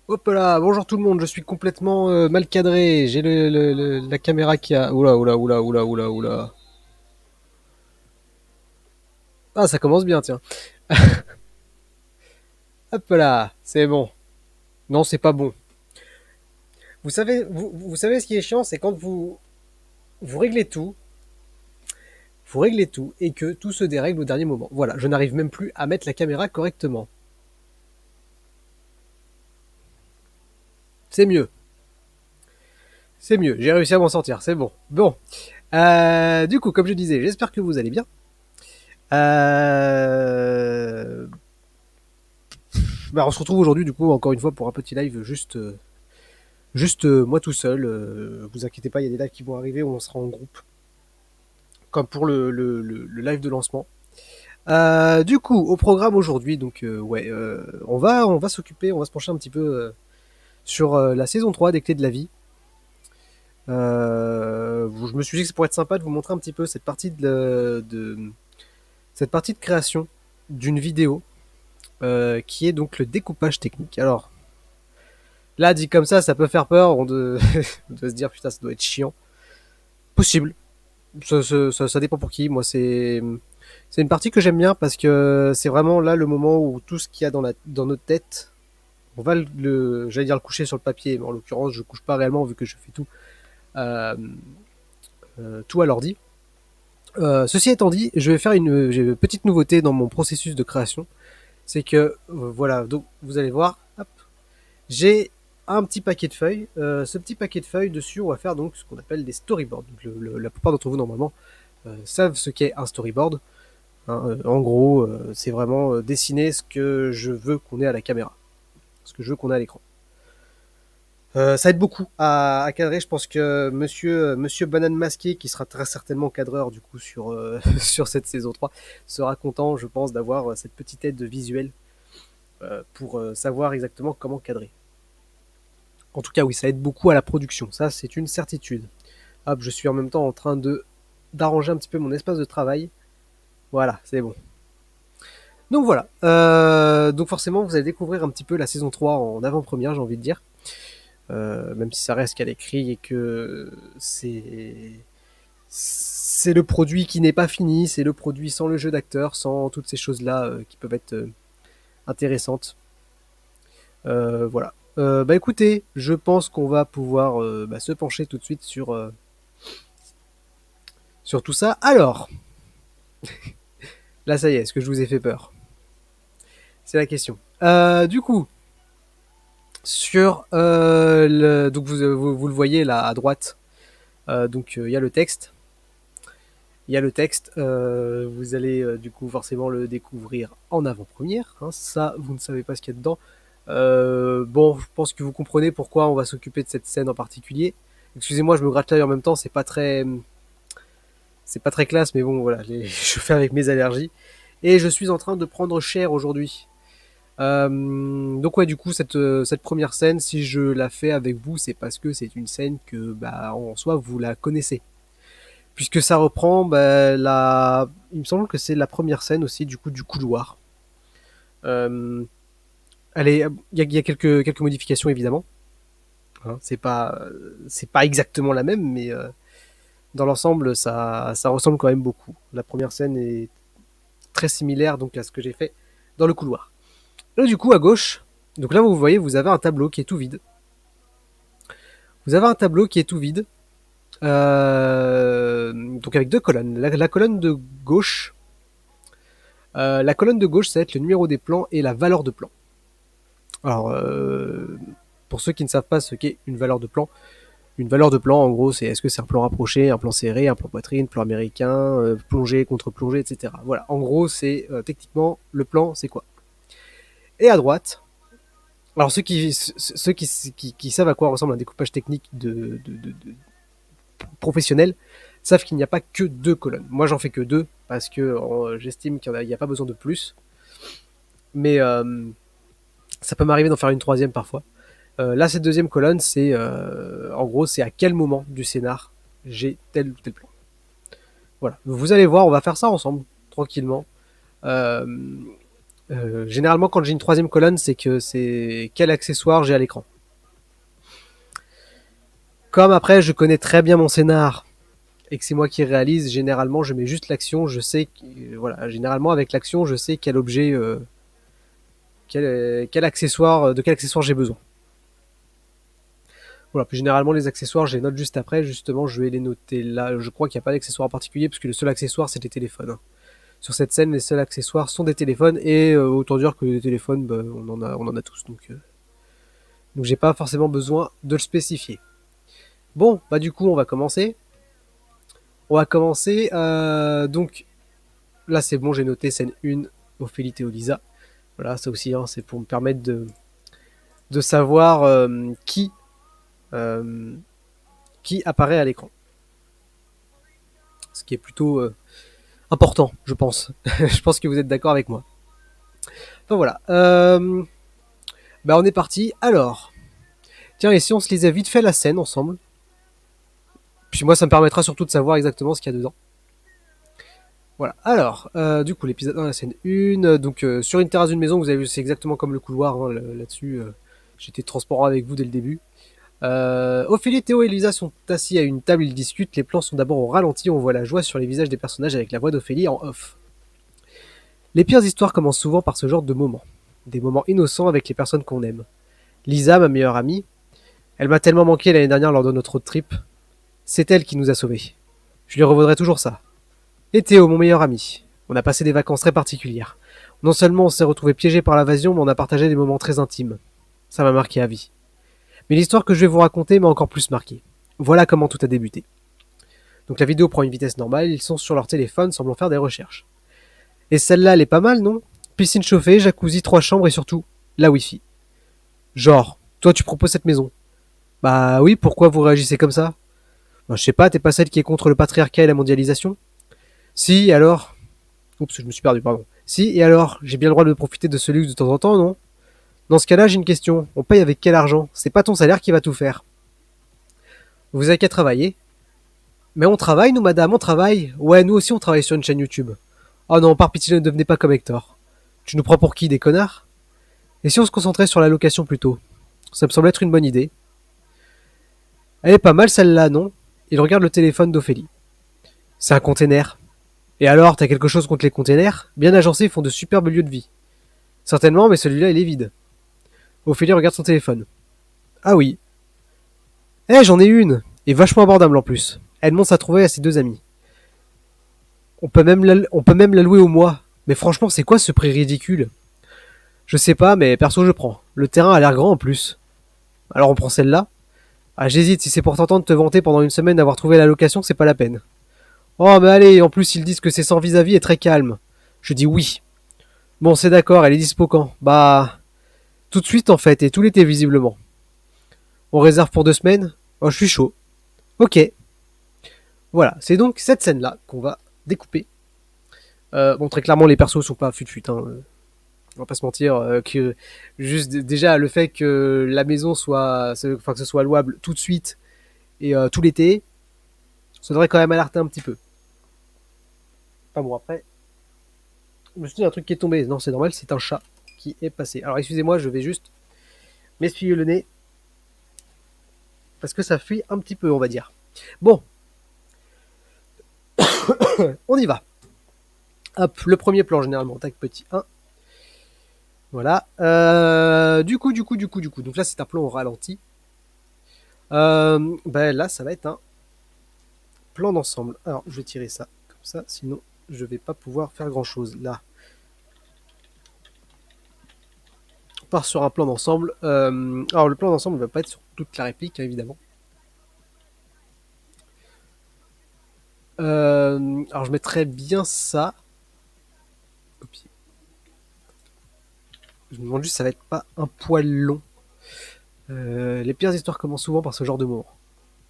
Hop là, bonjour tout le monde, je suis complètement mal cadré. J'ai la caméra qui a. Oula, oula, oula, oula, oula, oula. Ah, ça commence bien, tiens. Hop là, c'est bon. Non, c'est pas bon. Vous savez ce qui est chiant, c'est quand vous réglez tout, et que tout se dérègle au dernier moment. Voilà, je n'arrive même plus à mettre la caméra correctement. C'est mieux, c'est mieux. J'ai réussi à m'en sortir, c'est bon. Bon, du coup, comme je disais, j'espère que vous allez bien. Euh, on se retrouve aujourd'hui, du coup, encore une fois, pour un petit live juste moi tout seul. Vous inquiétez pas, il y a des lives qui vont arriver où on sera en groupe, comme pour le live de lancement. Du coup, au programme aujourd'hui, donc ouais, on va s'occuper, on va se pencher un petit peu sur la saison 3 des Clés de la Vie. Je me suis dit que ça pourrait être sympa de vous montrer un petit peu cette partie de création d'une vidéo qui est donc le découpage technique. Alors là, dit comme ça peut faire peur. On doit se dire putain, ça doit être chiant. Possible. Ça dépend pour qui. Moi, c'est une partie que j'aime bien parce que c'est vraiment là le moment où tout ce qu'il y a dans notre tête, on va j'allais dire le coucher sur le papier, mais en l'occurrence, je couche pas réellement vu que je fais euh, tout à l'ordi. Ceci étant dit, je vais faire j'ai une petite nouveauté dans mon processus de création. C'est que, voilà, donc vous allez voir, hop, j'ai un petit paquet de feuilles. Ce petit paquet de feuilles, dessus, on va faire donc ce qu'on appelle des storyboards. Donc, la plupart d'entre vous, normalement, savent ce qu'est un storyboard. Hein. En gros, c'est vraiment dessiner ce que je veux qu'on ait à la caméra, ce que je veux qu'on ait à l'écran. Ça aide beaucoup à cadrer. Je pense que monsieur Banane Masqué, qui sera très certainement cadreur du coup sur, sur cette saison 3, sera content, je pense, d'avoir cette petite aide visuelle pour savoir exactement comment cadrer. En tout cas, oui, ça aide beaucoup à la production. Ça, c'est une certitude. Hop, je suis en même temps en train de d'arranger un petit peu mon espace de travail. Voilà, c'est bon. Donc voilà. Donc forcément, vous allez découvrir un petit peu la saison 3 en avant-première, j'ai envie de dire. Même si ça reste qu'à l'écrit et que c'est le produit qui n'est pas fini, c'est le produit sans le jeu d'acteur, sans toutes ces choses-là qui peuvent être intéressantes. Voilà. Bah écoutez, je pense qu'on va pouvoir se pencher tout de suite sur tout ça. Alors, là ça y est, est-ce que je vous ai fait peur? C'est la question. Du coup, donc vous le voyez là à droite, donc il y a le texte. Il y a le texte, vous allez du coup forcément le découvrir en avant-première. Hein, ça, vous ne savez pas ce qu'il y a dedans. Bon, je pense que vous comprenez pourquoi on va s'occuper de cette scène en particulier. Excusez-moi, je me gratte l'œil en même temps, c'est pas très classe, mais bon, voilà, je fais avec mes allergies. Et je suis en train de prendre cher aujourd'hui. Donc ouais, du coup, cette première scène, si je la fais avec vous, c'est parce que c'est une scène que, bah, en soi, vous la connaissez. Puisque ça reprend, bah, il me semble que c'est la première scène aussi, du coup, du couloir. Euh, il y a quelques modifications évidemment. Hein, c'est pas exactement la même, mais dans l'ensemble, ça ressemble quand même beaucoup. La première scène est très similaire donc à ce que j'ai fait dans le couloir. Là, du coup, à gauche, donc là, vous voyez, vous avez un tableau qui est tout vide. Vous avez un tableau qui est tout vide, donc avec deux colonnes. La colonne de gauche, ça va être le numéro des plans et la valeur de plan. Alors, pour ceux qui ne savent pas ce qu'est une valeur de plan, en gros, c'est est-ce que c'est un plan rapproché, un plan serré, un plan poitrine, plan américain, plongée, contre-plongée, etc. Voilà, en gros, c'est techniquement le plan, c'est quoi. Et à droite, alors ceux qui savent à quoi ressemble un découpage technique de professionnel savent qu'il n'y a pas que deux colonnes. Moi, j'en fais que deux parce que j'estime qu'il n'y a pas besoin de plus. Mais ça peut m'arriver d'en faire une troisième parfois. Là, cette deuxième colonne, c'est en gros, c'est à quel moment du scénar j'ai tel ou tel plan. Voilà. Vous allez voir, on va faire ça ensemble, tranquillement. Euh, Généralement, quand j'ai une troisième colonne, c'est que c'est quel accessoire j'ai à l'écran. Comme après, je connais très bien mon scénar et que c'est moi qui réalise, généralement, je mets juste l'action. Je sais, voilà, généralement avec l'action, je sais quel objet, quel accessoire, de quel accessoire j'ai besoin. Voilà, puis généralement les accessoires, je les note juste après. Justement, je vais les noter là. Je crois qu'il n'y a pas d'accessoire en particulier parce que le seul accessoire, c'est les téléphones. Sur cette scène, les seuls accessoires sont des téléphones et autant dire que les téléphones, bah, on en a tous. Donc j'ai pas forcément besoin de le spécifier. Bon, bah du coup, on va commencer. On va commencer. Donc là, c'est bon, j'ai noté scène 1, Ophélie Théolisa. Voilà, ça aussi, hein, c'est pour me permettre de savoir euh, qui apparaît à l'écran. Ce qui est plutôt important, je pense. Je pense que vous êtes d'accord avec moi. Enfin voilà. Bah on est parti. Alors, tiens, et si on se lisait vite fait la scène ensemble. Puis moi, ça me permettra surtout de savoir exactement ce qu'il y a dedans. Voilà. Alors, du coup, l'épisode 1, la scène 1. Donc, sur une terrasse d'une maison, vous avez vu, c'est exactement comme le couloir hein, là-dessus. J'étais transparent avec vous dès le début. Ophélie, Théo et Lisa sont assis à une table, ils discutent. Les plans sont d'abord au ralenti, on voit la joie sur les visages des personnages avec la voix d'Ophélie en off. Les pires histoires commencent souvent par ce genre de moments. Des moments innocents avec les personnes qu'on aime. Lisa, ma meilleure amie, elle m'a tellement manqué l'année dernière lors de notre road trip. C'est elle qui nous a sauvés. Je lui revaudrai toujours ça. Et Théo, mon meilleur ami. On a passé des vacances très particulières. Non seulement on s'est retrouvé piégé par l'invasion, mais on a partagé des moments très intimes. Ça m'a marqué à vie. Mais l'histoire que je vais vous raconter m'a encore plus marqué. Voilà comment tout a débuté. Donc la vidéo prend une vitesse normale, ils sont sur leur téléphone, semblant faire des recherches. Et celle-là, elle est pas mal, non? Piscine chauffée, jacuzzi, 3 chambres et surtout, la Wi-Fi. Genre, toi tu proposes cette maison. Bah oui, pourquoi vous réagissez comme ça? Bah, je sais pas, t'es pas celle qui est contre le patriarcat et la mondialisation? Si, alors. Oups, je me suis perdu, pardon. Si, et alors, j'ai bien le droit de profiter de ce luxe de temps en temps, non? Dans ce cas-là, j'ai une question. On paye avec quel argent? C'est pas ton salaire qui va tout faire. Vous avez qu'à travailler. Mais on travaille, nous, madame, on travaille. Ouais, nous aussi, on travaille sur une chaîne YouTube. Oh non, par pitié, ne devenez pas comme Hector. Tu nous prends pour qui, des connards? Et si on se concentrait sur la location plutôt? Ça me semble être une bonne idée. Elle est pas mal celle-là, non? Il regarde le téléphone d'Ophélie. C'est un container. Et alors, t'as quelque chose contre les containers? Bien agencés, ils font de superbes lieux de vie. Certainement, mais celui-là, il est vide. Ophélie regarde son téléphone. Ah oui. Eh, j'en ai une! Et vachement abordable en plus. Elle montre sa trouvaille à ses deux amis. On peut même la louer au mois. Mais franchement, c'est quoi ce prix ridicule? Je sais pas, mais perso, je prends. Le terrain a l'air grand en plus. Alors on prend celle-là? Ah, j'hésite, si c'est pour t'entendre te vanter pendant une semaine d'avoir trouvé la location, c'est pas la peine. Oh, mais allez, en plus, ils disent que c'est sans vis-à-vis et très calme. Je dis oui. Bon, c'est d'accord, elle est dispo quand? Bah, tout de suite en fait, et tout l'été visiblement. On réserve pour 2 semaines? Oh, je suis chaud. Ok. Voilà, c'est donc cette scène-là qu'on va découper. Bon, très clairement, les persos sont pas fut-fut, hein. On va pas se mentir, que juste déjà le fait que la maison soit, enfin que ce soit louable tout de suite et tout l'été, ça devrait quand même alerter un petit peu. Pas bon, après, je me suis dit un truc qui est tombé. Non, c'est normal, c'est un chat qui est passé. Alors excusez-moi, je vais juste m'essuyer le nez parce que ça fuit un petit peu, on va dire. Bon, on y va. Hop, le premier plan généralement, tac, petit 1. Voilà. Du coup. Donc là, c'est un plan au ralenti. Ben là, ça va être un plan d'ensemble. Alors, je vais tirer ça comme ça, sinon je vais pas pouvoir faire grand chose. Là, on part sur un plan d'ensemble. Alors, le plan d'ensemble ne va pas être sur toute la réplique, hein, évidemment. Alors, je mettrais bien ça. Copier. Je me demande juste, ça va être pas un poil long. Les pires histoires commencent souvent par ce genre de moments.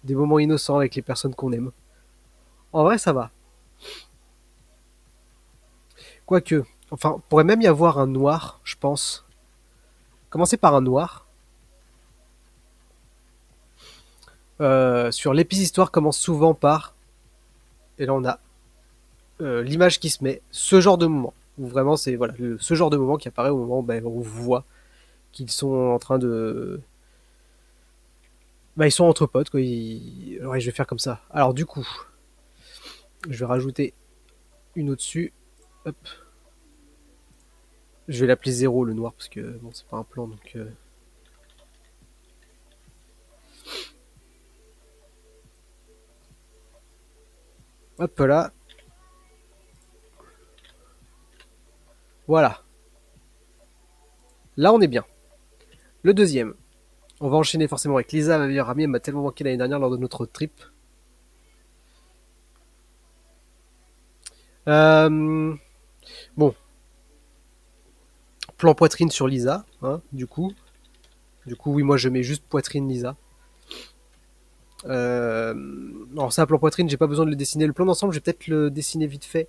Des moments innocents avec les personnes qu'on aime. En vrai, ça va. Quoique, enfin, pourrait même y avoir un noir, je pense. Commencer par un noir. Sur l'épisode commence souvent par, et là on a l'image qui se met, ce genre de moment. où vraiment c'est voilà, ce genre de moment qui apparaît au moment où on voit qu'ils sont en train de... Bah, ils sont entre potes, quoi. Ouais, je vais faire comme ça. Alors, du coup, je vais rajouter une au-dessus. Hop. Je vais l'appeler 0 le noir, parce que bon, c'est pas un plan, donc... Hop là. Voilà. Là, on est bien. Le deuxième. On va enchaîner forcément avec Lisa, ma meilleure amie. Elle m'a tellement manqué l'année dernière lors de notre road trip. Bon. Plan poitrine sur Lisa, hein, du coup. Du coup, oui, moi, je mets juste poitrine Lisa. Alors ça, plan poitrine, j'ai pas besoin de le dessiner. Le plan d'ensemble, je vais peut-être le dessiner vite fait.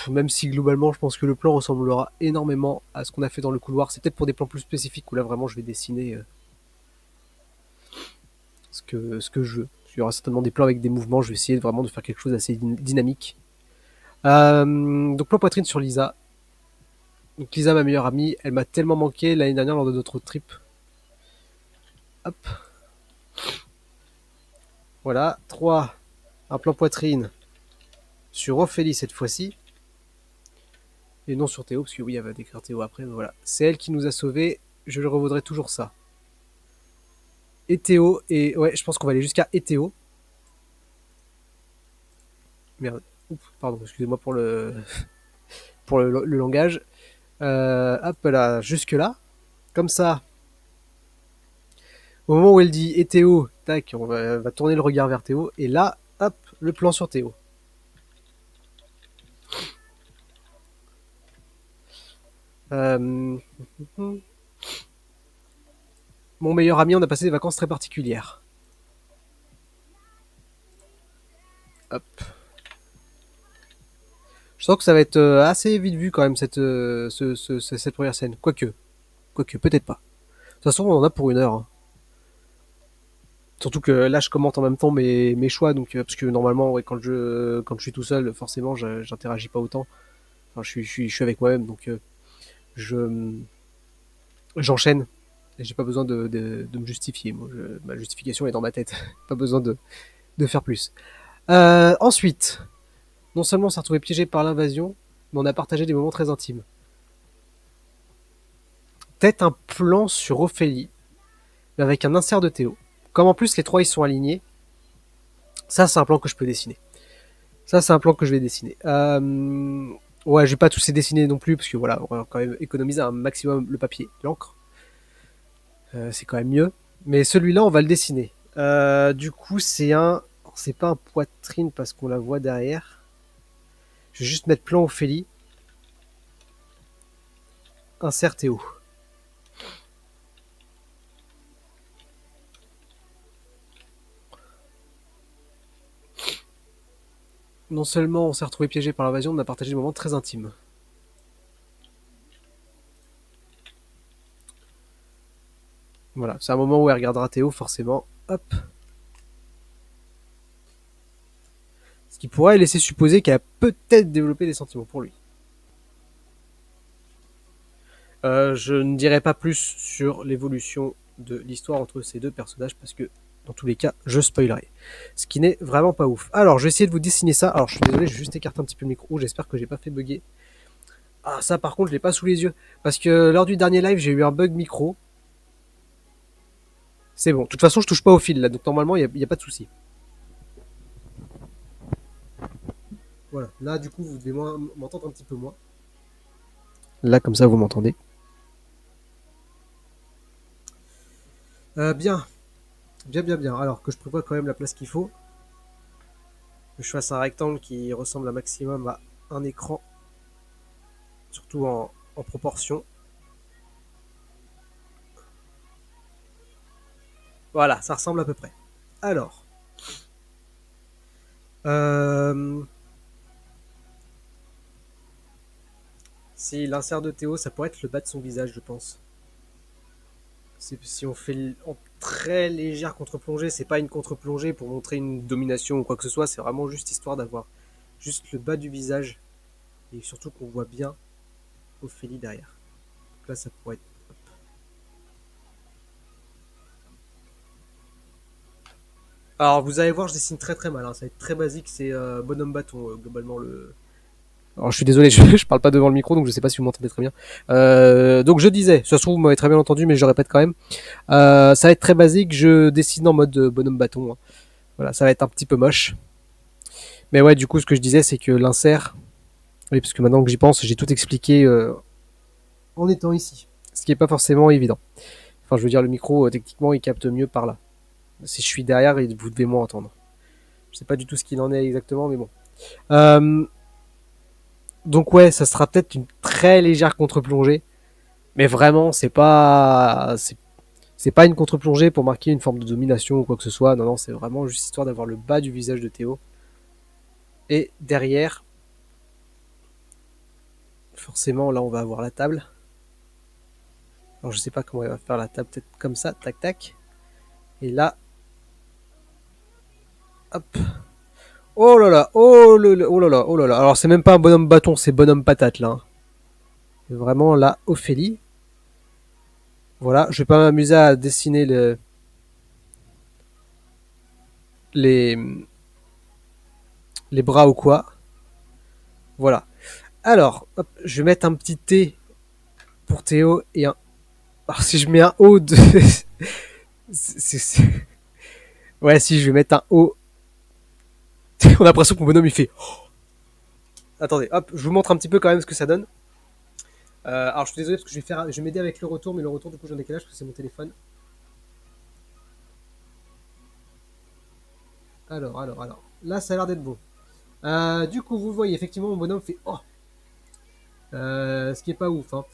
Même si globalement, je pense que le plan ressemblera énormément à ce qu'on a fait dans le couloir. C'est peut-être pour des plans plus spécifiques où là, vraiment, je vais dessiner ce que je veux. Il y aura certainement des plans avec des mouvements. Je vais essayer vraiment de faire quelque chose d'assez dynamique. Donc plan poitrine sur Lisa. Donc Lisa, ma meilleure amie, elle m'a tellement manqué l'année dernière lors de notre trip. Hop. Voilà. 3. Un plan poitrine sur Ophélie cette fois-ci. Et non sur Théo, parce que oui, elle va décrire Théo après, mais voilà. C'est elle qui nous a sauvés. Je le revaudrai toujours ça. Et Théo, et ouais, je pense qu'on va aller jusqu'à Théo. Merde. Oups, pardon, excusez-moi pour le langage. Hop là, jusque là. Comme ça. Au moment où elle dit et Théo, tac, va tourner le regard vers Théo. Et là, hop, le plan sur Théo. Mon meilleur ami, on a passé des vacances très particulières. Hop. Je sens que ça va être assez vite vu quand même cette première scène. Quoique, peut-être pas. De toute façon, on en a pour 1 heure. Hein. Surtout que là, je commente en même temps mes choix, donc parce que normalement, ouais, quand je suis tout seul, forcément, j'interagis pas autant. Enfin, je suis avec moi-même, donc je j'enchaîne. Et j'ai pas besoin de me justifier. Moi, ma justification est dans ma tête. Pas besoin de faire plus. Ensuite, non seulement on s'est retrouvé piégé par l'invasion, mais on a partagé des moments très intimes. Peut-être un plan sur Ophélie, mais avec un insert de Théo. Comme en plus les trois ils sont alignés, ça c'est un plan que je peux dessiner. Ça c'est un plan que je vais dessiner. Ouais, je vais pas tous les dessiner non plus, parce que voilà, on va quand même économiser un maximum le papier, l'encre. C'est quand même mieux. Mais celui-là, on va le dessiner. Du coup, c'est pas un poitrine parce qu'on la voit derrière. Je vais juste mettre plan Ophélie. Insert Théo. Non seulement on s'est retrouvé piégé par l'invasion, on a partagé des moments très intimes. Voilà, c'est un moment où elle regardera Théo, forcément. Hop. Ce qui pourrait laisser supposer qu'elle a peut-être développé des sentiments pour lui. Je ne dirai pas plus sur l'évolution de l'histoire entre ces deux personnages parce que dans tous les cas, je spoilerai. Ce qui n'est vraiment pas ouf. Alors, je vais essayer de vous dessiner ça. Alors, je suis désolé, je vais juste écarter un petit peu le micro. J'espère que j'ai pas fait bugger. Ah, ça, par contre, je l'ai pas sous les yeux. Parce que lors du dernier live, j'ai eu un bug micro. C'est bon. De toute façon, je touche pas au fil là. Donc, normalement, il n'y a pas de souci. Voilà. Là, du coup, vous devez m'entendre un petit peu moins. Là, comme ça, vous m'entendez. Bien. Bien. Alors que je prévois quand même la place qu'il faut. Que je fasse un rectangle qui ressemble un maximum à un écran. Surtout en proportion. Voilà, ça ressemble à peu près. Alors. Si l'insert de Théo, ça pourrait être le bas de son visage, je pense. Si on fait en très légère contre-plongée, c'est pas une contre-plongée pour montrer une domination ou quoi que ce soit, c'est vraiment juste histoire d'avoir juste le bas du visage et surtout qu'on voit bien Ophélie derrière. Donc là, ça pourrait être. Alors, vous allez voir, je dessine très très mal. Hein. Ça va être très basique. C'est bonhomme bâton, globalement, le. Alors, je suis désolé, je parle pas devant le micro, donc je sais pas si vous m'entendez très bien. Donc, je disais, ça se trouve, vous m'avez très bien entendu, mais je le répète quand même. Ça va être très basique. Je dessine en mode bonhomme bâton. Hein. Voilà, ça va être un petit peu moche. Mais ouais, du coup, ce que je disais, c'est que l'insert. Oui, parce que maintenant que j'y pense, j'ai tout expliqué en étant ici. Ce qui est pas forcément évident. Enfin, je veux dire, le micro, techniquement, il capte mieux par là. Si je suis derrière, vous devez moins entendre. Je sais pas du tout ce qu'il en est exactement, mais bon. Euh, donc ouais, ça sera peut-être une très légère contre-plongée, mais vraiment, c'est pas une contre-plongée pour marquer une forme de domination ou quoi que ce soit. Non, non, c'est vraiment juste histoire d'avoir le bas du visage de Théo. Et derrière, forcément, là, on va avoir la table. Alors, je sais pas comment elle va faire la table, peut-être comme ça, tac, tac. Et là, hop. Oh là là, oh là là, oh là là, oh là là. Alors, c'est même pas un bonhomme bâton, c'est bonhomme patate, là. Hein. Vraiment, là, Ophélie. Voilà, je vais pas m'amuser à dessiner les, les bras ou quoi. Voilà. Alors, hop, je vais mettre un petit T pour Théo et un. Alors, si je mets un O de. Ouais, si je vais mettre un O. On a l'impression que mon bonhomme il fait. Attendez, hop, je vous montre un petit peu quand même ce que ça donne. Alors, je suis désolé parce que je vais m'aider avec le retour, mais le retour du coup j'ai un décalage parce que c'est mon téléphone. Alors. Là, ça a l'air d'être bon. Du coup, vous voyez, effectivement, mon bonhomme fait oh, ce qui est pas ouf. Hein.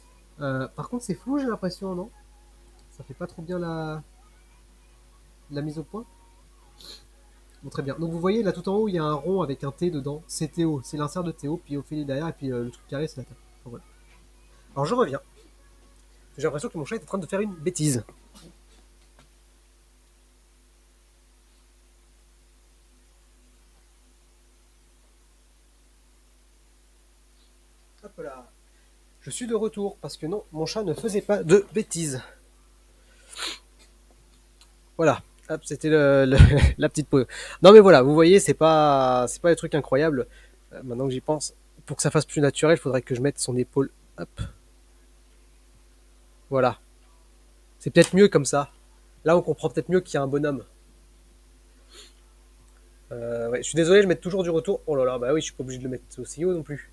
Par contre, c'est flou, j'ai l'impression, non? Ça fait pas trop bien la mise au point. Bon, très bien. Donc, vous voyez, là, tout en haut, il y a un rond avec un T dedans. C'est Théo, c'est l'insert de Théo, puis Ophélie derrière, et puis le truc carré, c'est la table. Donc, voilà. Alors, je reviens. J'ai l'impression que mon chat est en train de faire une bêtise. Hop là. Je suis de retour parce que non, mon chat ne faisait pas de bêtises. Voilà. Hop, c'était la petite pause. Non mais voilà, vous voyez, c'est pas des trucs incroyables. Maintenant que j'y pense, pour que ça fasse plus naturel, il faudrait que je mette son épaule. Hop, voilà. C'est peut-être mieux comme ça. Là, on comprend peut-être mieux qu'il y a un bonhomme. Ouais, je suis désolé, je mets toujours du retour. Oh là là, bah oui, je suis pas obligé de le mettre aussi haut non plus.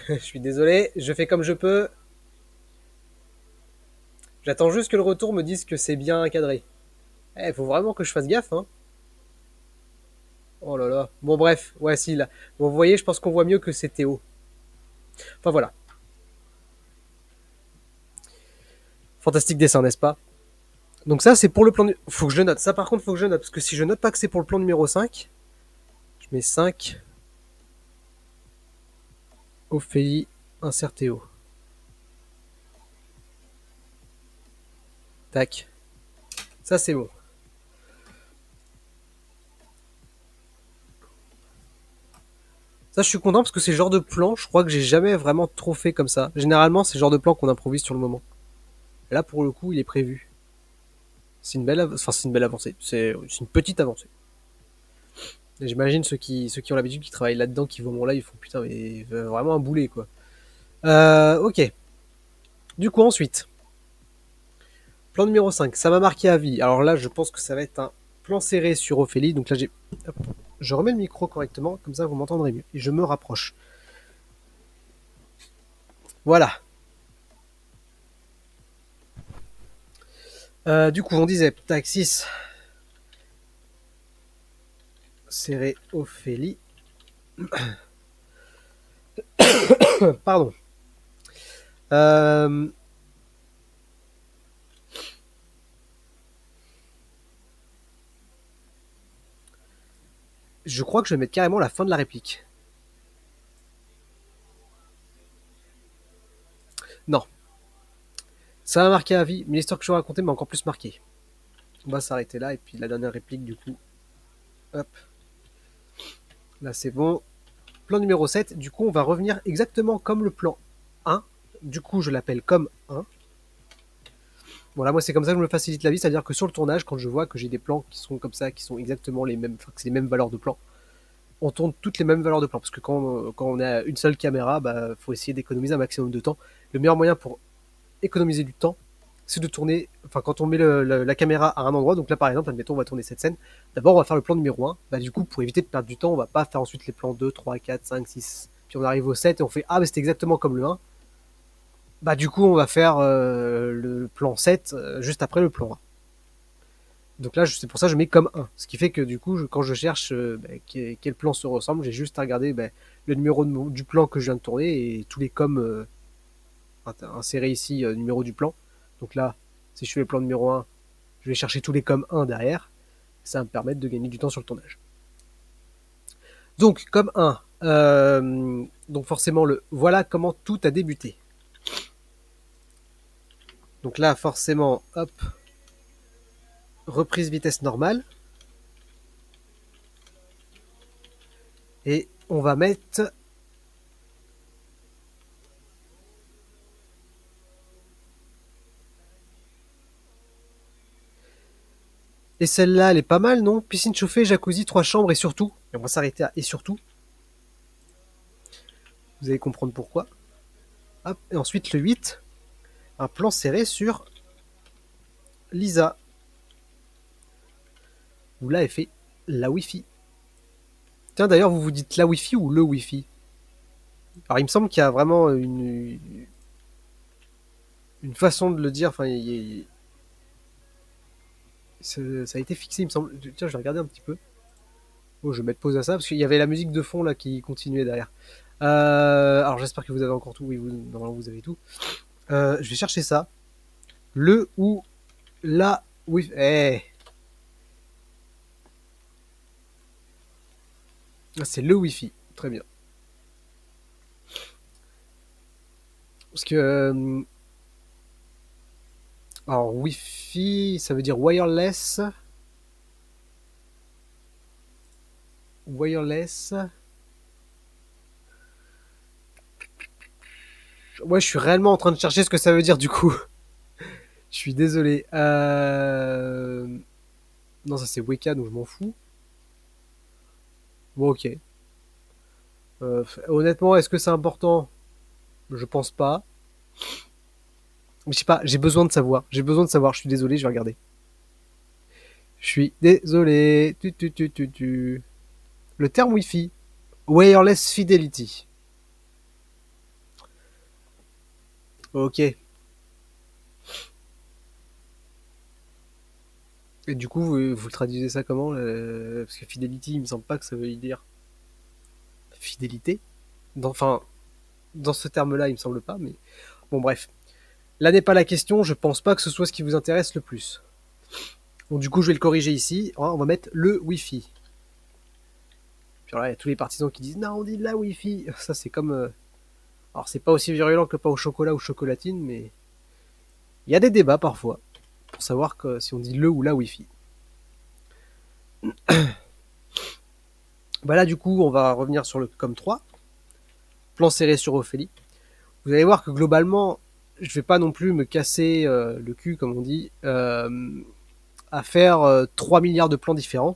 Je suis désolé, je fais comme je peux. J'attends juste que le retour me dise que c'est bien cadré. Faut vraiment que je fasse gaffe, hein. Oh là là. Bon, bref. Ouais, si, là. Bon, vous voyez, je pense qu'on voit mieux que c'est Théo. Enfin, voilà. Fantastique dessin, n'est-ce pas? Donc ça, c'est pour le plan... Faut que je le note. Ça, par contre, faut que je le note. Parce que si je note pas que c'est pour le plan numéro 5, je mets 5, Ophélie, insert Théo. Tac. Ça, c'est bon. Ça, je suis content parce que c'est le genre de plan, je crois que j'ai jamais vraiment trop fait comme ça. Généralement, c'est le genre de plan qu'on improvise sur le moment. Là, pour le coup, il est prévu. C'est une belle, c'est une belle avancée. C'est une petite avancée. J'imagine ceux qui ont l'habitude, qui travaillent là-dedans, qui vont mon là, ils font putain, mais vraiment un boulet, quoi. Ok. Du coup, ensuite, plan numéro 5, ça m'a marqué à vie. Alors là, je pense que ça va être un plan serré sur Ophélie. Donc là, je remets le micro correctement, comme ça vous m'entendrez mieux. Et je me rapproche. Voilà. Du coup, on disait, tac, 6, serré Ophélie. Pardon. Euh, je crois que je vais mettre carrément la fin de la réplique. Non. Ça m'a marqué à vie, mais l'histoire que je vais raconter m'a encore plus marqué. On va s'arrêter là, et puis la dernière réplique, du coup. Hop. Là, c'est bon. Plan numéro 7. Du coup, on va revenir exactement comme le plan 1. Du coup, je l'appelle comme 1. Voilà, moi, c'est comme ça que je me facilite la vie. C'est-à-dire que sur le tournage, quand je vois que j'ai des plans qui sont comme ça, qui sont exactement les mêmes, enfin, que c'est les mêmes valeurs de plan, on tourne toutes les mêmes valeurs de plan. Parce que quand on a une seule caméra, bah, faut essayer d'économiser un maximum de temps. Le meilleur moyen pour économiser du temps, c'est de tourner, enfin quand on met la caméra à un endroit, donc là par exemple, admettons on va tourner cette scène, d'abord on va faire le plan numéro 1, bah du coup pour éviter de perdre du temps, on va pas faire ensuite les plans 2, 3, 4, 5, 6, puis on arrive au 7 et on fait ah mais c'était exactement comme le 1, bah du coup on va faire le plan 7 juste après le plan 1. Donc là c'est pour ça que je mets comme 1, ce qui fait que du coup quand je cherche quel plan se ressemble, j'ai juste à regarder le numéro du plan que je viens de tourner et tous les coms insérés ici, numéro du plan. Donc là, si je fais le plan numéro 1, je vais chercher tous les coms 1 derrière. Ça va me permettre de gagner du temps sur le tournage. Donc, comme 1, donc forcément le voilà comment tout a débuté. Donc là, forcément, hop, reprise vitesse normale. Et on va mettre et celle-là, elle est pas mal, non? Piscine chauffée, jacuzzi, 3 chambres et surtout. Et on va s'arrêter à et surtout. Vous allez comprendre pourquoi. Hop, et ensuite le 8, un plan serré sur Lisa. Où là, elle fait la Wi-Fi. Tiens, d'ailleurs, vous vous dites la Wi-Fi ou le Wi-Fi? Alors, il me semble qu'il y a vraiment une façon de le dire. Enfin, ça a été fixé, il me semble. Tiens, je vais regarder un petit peu. Oh, je vais mettre pause à ça parce qu'il y avait la musique de fond là qui continuait derrière. Alors, j'espère que vous avez encore tout. Oui, normalement, vous avez tout. Je vais chercher ça. Le ou la Wi-Fi. C'est le Wi-Fi. Très bien. Parce que alors Wi-Fi, ça veut dire wireless. Wireless. Ouais, je suis réellement en train de chercher ce que ça veut dire du coup. Je suis désolé. Non, ça c'est Weka, donc je m'en fous. Bon, ok. Honnêtement, est-ce que c'est important? Je pense pas. Je sais pas, j'ai besoin de savoir. J'ai besoin de savoir, je suis désolé, je vais regarder. Je suis désolé. Le terme Wi-Fi. Wireless Fidelity. Ok. Et du coup, vous traduisez ça comment parce que Fidelity, il me semble pas que ça veut dire fidélité. Enfin, dans ce terme-là, il me semble pas, mais bon, bref. Là n'est pas la question, je pense pas que ce soit ce qui vous intéresse le plus. Bon, du coup, je vais le corriger ici. On va mettre le Wi-Fi. Puis là, il y a tous les partisans qui disent non, on dit la Wi-Fi. Ça, c'est comme. Alors, c'est pas aussi virulent que pas au chocolat ou chocolatine, mais il y a des débats parfois pour savoir que si on dit le ou la Wi-Fi. Bah là, du coup, on va revenir sur le COM 3. Plan serré sur Ophélie. Vous allez voir que globalement, je vais pas non plus me casser le cul, comme on dit, à faire 3 milliards de plans différents.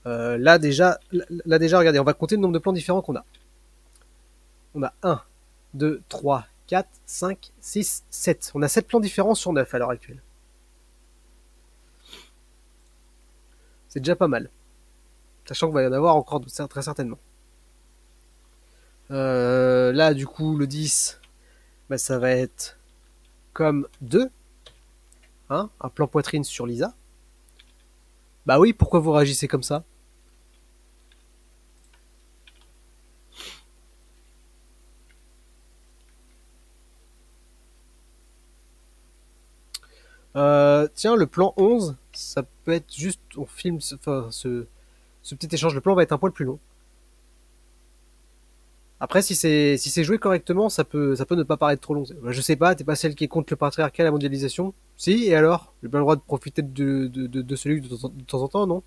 Là déjà, regardez, on va compter le nombre de plans différents qu'on a. On a 1, 2, 3, 4, 5, 6, 7. On a 7 plans différents sur 9 à l'heure actuelle. C'est déjà pas mal. Sachant qu'il va y en avoir encore très certainement. Là, du coup, le 10, bah, ça va être comme 2. Hein, un plan poitrine sur Lisa. Bah oui, pourquoi vous réagissez comme ça? Tiens, le plan 11, ça peut être juste, on filme ce petit échange. Le plan va être un poil plus long. Après, si c'est joué correctement, ça peut ne pas paraître trop long. Je sais pas, t'es pas celle qui est contre le patriarcat et la mondialisation? Si, et alors? J'ai bien le droit de profiter de celui de temps en temps, non?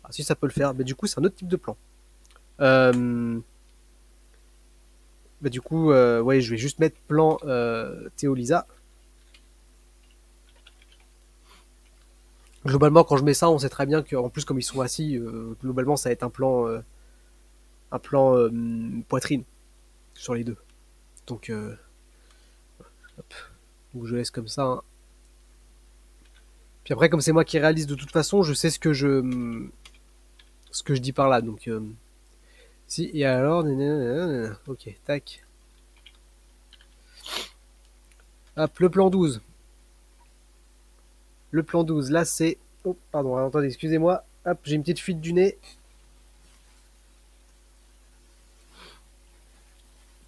Ah si, ça peut le faire. Mais du coup, c'est un autre type de plan. Bah, du coup, ouais, je vais juste mettre plan Théo Lisa. Globalement, quand je mets ça, on sait très bien qu'en plus, comme ils sont assis, globalement, ça va être un plan poitrine sur les deux. Donc, hop, donc je laisse comme ça, hein. Puis après, comme c'est moi qui réalise de toute façon, je sais ce que je dis par là. Donc, si, et alors, ok, tac. Hop, le plan 12. Le plan 12, là, c'est... Oh, pardon, attendez, excusez-moi. Hop, j'ai une petite fuite du nez.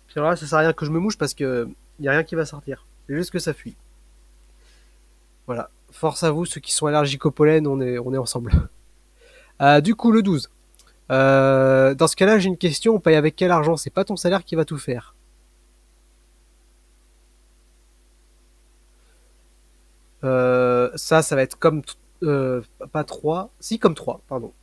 Puis alors là, ça sert à rien que je me mouche parce que il y a rien qui va sortir. C'est juste que ça fuit. Voilà. Force à vous, ceux qui sont allergiques au pollen, on est ensemble. Du coup, le 12. Dans ce cas-là, j'ai une question. On paye avec quel argent? C'est pas ton salaire qui va tout faire. Ça va être comme... pas 3. Si, comme 3, pardon.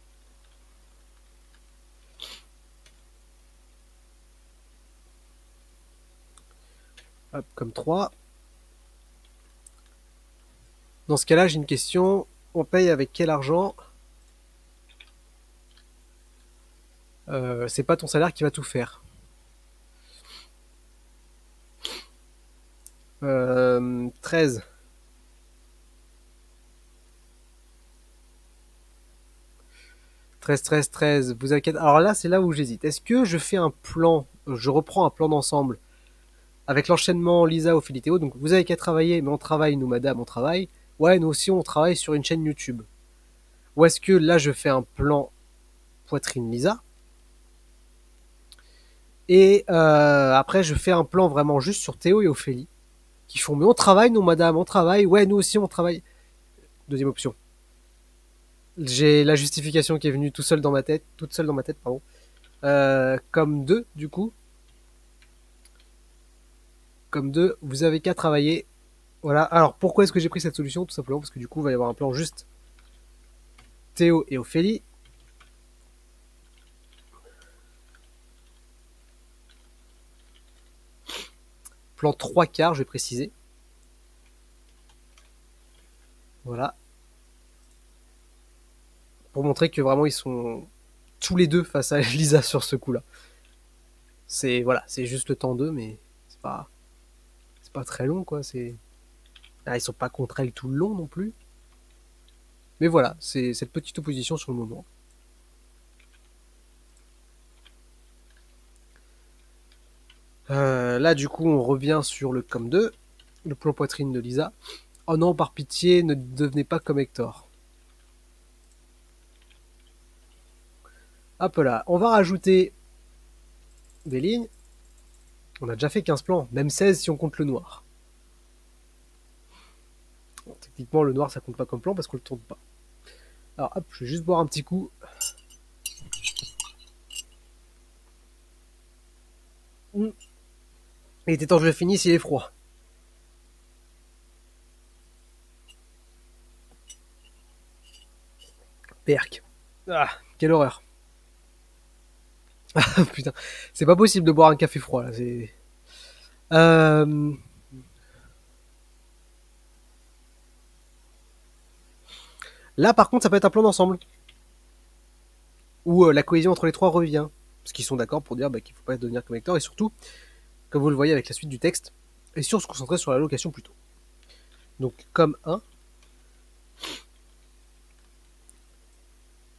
Hop, comme 3. Dans ce cas-là, j'ai une question. On paye avec quel argent? C'est pas ton salaire qui va tout faire. 13. 13, 13, 13. Vous inquiétez. Alors là, c'est là où j'hésite. Est-ce que je fais un plan, je reprends un plan d'ensemble avec l'enchaînement Lisa, Ophélie, Théo? Donc vous avez qu'à travailler, mais on travaille, nous, madame, on travaille. Ouais, nous aussi, on travaille sur une chaîne YouTube. Ou est-ce que là, je fais un plan poitrine Lisa et après, je fais un plan vraiment juste sur Théo et Ophélie qui font mais on travaille, nous, madame, on travaille. Ouais, nous aussi, on travaille. Deuxième option. J'ai la justification qui est venue tout seul dans ma tête, toute seule dans ma tête, pardon. Comme 2, du coup. Comme 2, vous avez qu'à travailler. Voilà. Alors, pourquoi est-ce que j'ai pris cette solution? Tout simplement parce que du coup, il va y avoir un plan juste Théo et Ophélie. Plan 3 quarts, je vais préciser. Voilà. Pour montrer que vraiment, ils sont tous les deux face à Lisa sur ce coup-là. C'est voilà, c'est juste le temps d'eux, mais c'est pas très long, quoi. Ils sont pas contre elle tout le long non plus. Mais voilà, c'est cette petite opposition sur le moment. Là, du coup, on revient sur le com 2, le plan poitrine de Lisa. Oh non, par pitié, ne devenez pas comme Hector. Hop là, on va rajouter des lignes. On a déjà fait 15 plans, même 16 si on compte le noir. Bon, techniquement, le noir, ça compte pas comme plan parce qu'on le tourne pas. Alors hop, je vais juste boire un petit coup. Il était temps que je le finisse, il est froid. Perk. Ah, quelle horreur. Putain, c'est pas possible de boire un café froid là. C'est. Euh... Là, par contre, ça peut être un plan d'ensemble où la cohésion entre les trois revient, parce qu'ils sont d'accord pour dire qu'il faut pas devenir comme Hector et surtout, comme vous le voyez avec la suite du texte, et sur se concentrer sur la location plutôt. Donc comme 1.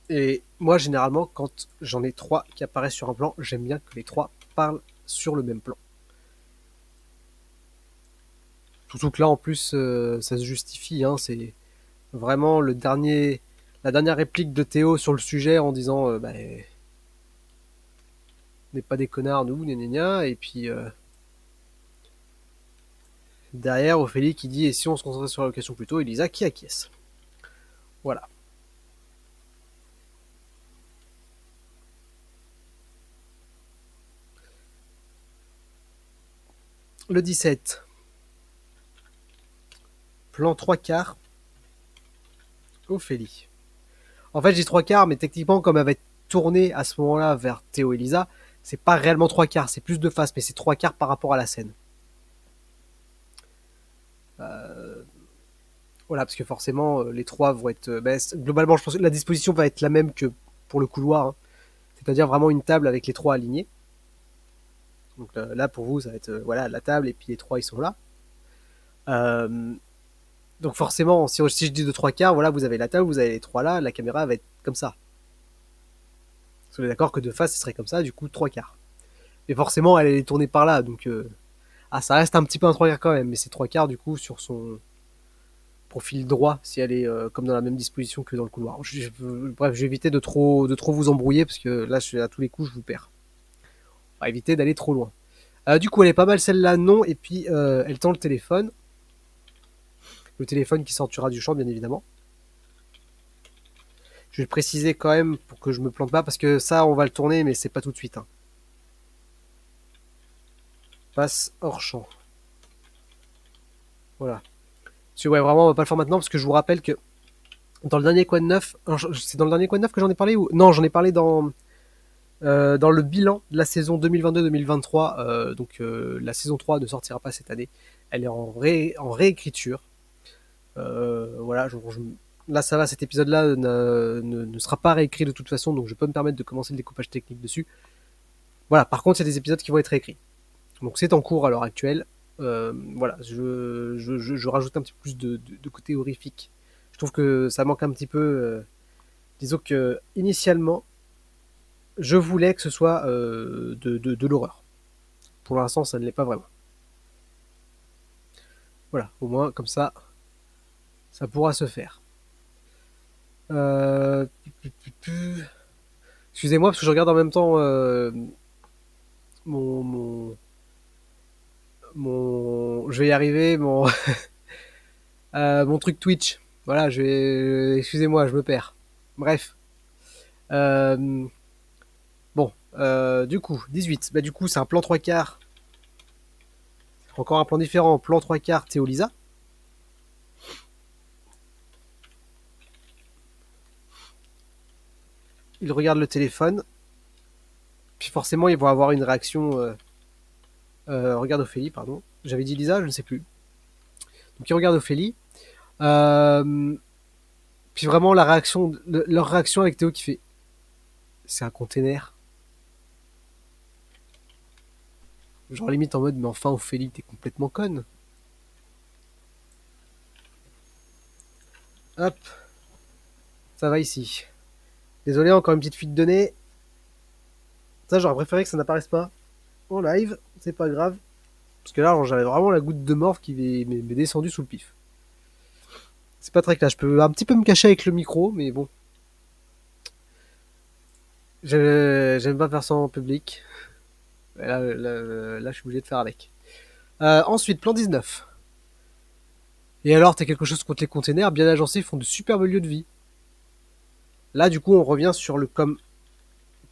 Et moi, généralement, quand j'en ai 3 qui apparaissent sur un plan, j'aime bien que les 3 parlent sur le même plan. Surtout que là, en plus, ça se justifie. Hein, c'est vraiment la dernière réplique de Théo sur le sujet en disant on n'est pas des connards, nous, gna. Et puis derrière, Ophélie qui dit et si on se concentrait sur la location plutôt, Elisa qui acquiesce. Voilà. Le 17. Plan 3 quarts. Ophélie. En fait, j'ai 3 quarts, mais techniquement, comme elle va être tourné à ce moment-là vers Théo et Lisa, c'est pas réellement 3/4, c'est plus de face, mais c'est 3/4 par rapport à la scène. Voilà, parce que forcément, les trois vont être. Globalement, je pense que la disposition va être la même que pour le couloir, hein. C'est-à-dire vraiment une table avec les trois alignés. Donc là, pour vous, ça va être voilà, la table et puis les trois, ils sont là. Donc forcément, si je dis de 3/4, voilà, vous avez la table, vous avez les trois là, la caméra va être comme ça. Parce qu'on est d'accord que de face, ce serait comme ça, du coup, 3/4. Mais forcément, elle est tournée par là, donc ça reste un petit peu un 3/4 quand même, mais c'est 3/4 du coup sur son profil droit si elle est comme dans la même disposition que dans le couloir. Bref, je vais éviter de trop vous embrouiller parce que là, à tous les coups, je vous perds. On va éviter d'aller trop loin. Du coup, elle est pas mal celle-là, non, et puis elle tend le téléphone. Le téléphone qui sortira du champ, bien évidemment. Je vais le préciser quand même pour que je me plante pas, parce que ça, on va le tourner, mais c'est pas tout de suite, hein. Passe hors champ. Voilà. Ouais, vraiment, on va pas le faire maintenant, parce que je vous rappelle que dans le dernier Quad 9, c'est dans le dernier Quad 9 que j'en ai parlé ou non, j'en ai parlé dans le bilan de la saison 2022-2023. Donc la saison 3 ne sortira pas cette année. Elle est en réécriture. Voilà, là ça va, cet épisode-là ne sera pas réécrit de toute façon, donc je peux me permettre de commencer le découpage technique dessus. Voilà, par contre, il y a des épisodes qui vont être réécrits. Donc c'est en cours à l'heure actuelle. Voilà, je rajoute un petit peu plus de côté horrifique. Je trouve que ça manque un petit peu. Disons que initialement, je voulais que ce soit de l'horreur. Pour l'instant, ça ne l'est pas vraiment. Voilà, au moins comme ça pourra se faire. Euh... Excusez-moi parce que je regarde en même temps mon, mon, je vais y arriver, mon truc Twitch. Voilà, excusez-moi, je me perds. Bref. Bon, du coup, 18. Bah, du coup, c'est un plan 3/4. Encore un plan différent. Plan 3/4 Théo Lisa. Il regarde le téléphone. Puis forcément, ils vont avoir une réaction. Regarde Ophélie, pardon. J'avais dit Lisa, je ne sais plus. Donc, il regarde Ophélie. Puis vraiment, leur réaction avec Théo qui fait c'est un container. Genre limite en mode mais enfin Ophélie, t'es complètement conne. Hop. Ça va ici. Désolé, encore une petite fuite de nez. Ça, j'aurais préféré que ça n'apparaisse pas en live. C'est pas grave. Parce que là, j'avais vraiment la goutte de morve qui m'est descendue sous le pif. C'est pas très clair. Je peux un petit peu me cacher avec le micro, mais bon. J'aime pas faire ça en public. Là, je suis obligé de faire avec. Ensuite, plan 19. Et alors, t'as quelque chose contre les containers, bien agencés, font de superbes lieux de vie. Là, du coup, on revient sur le com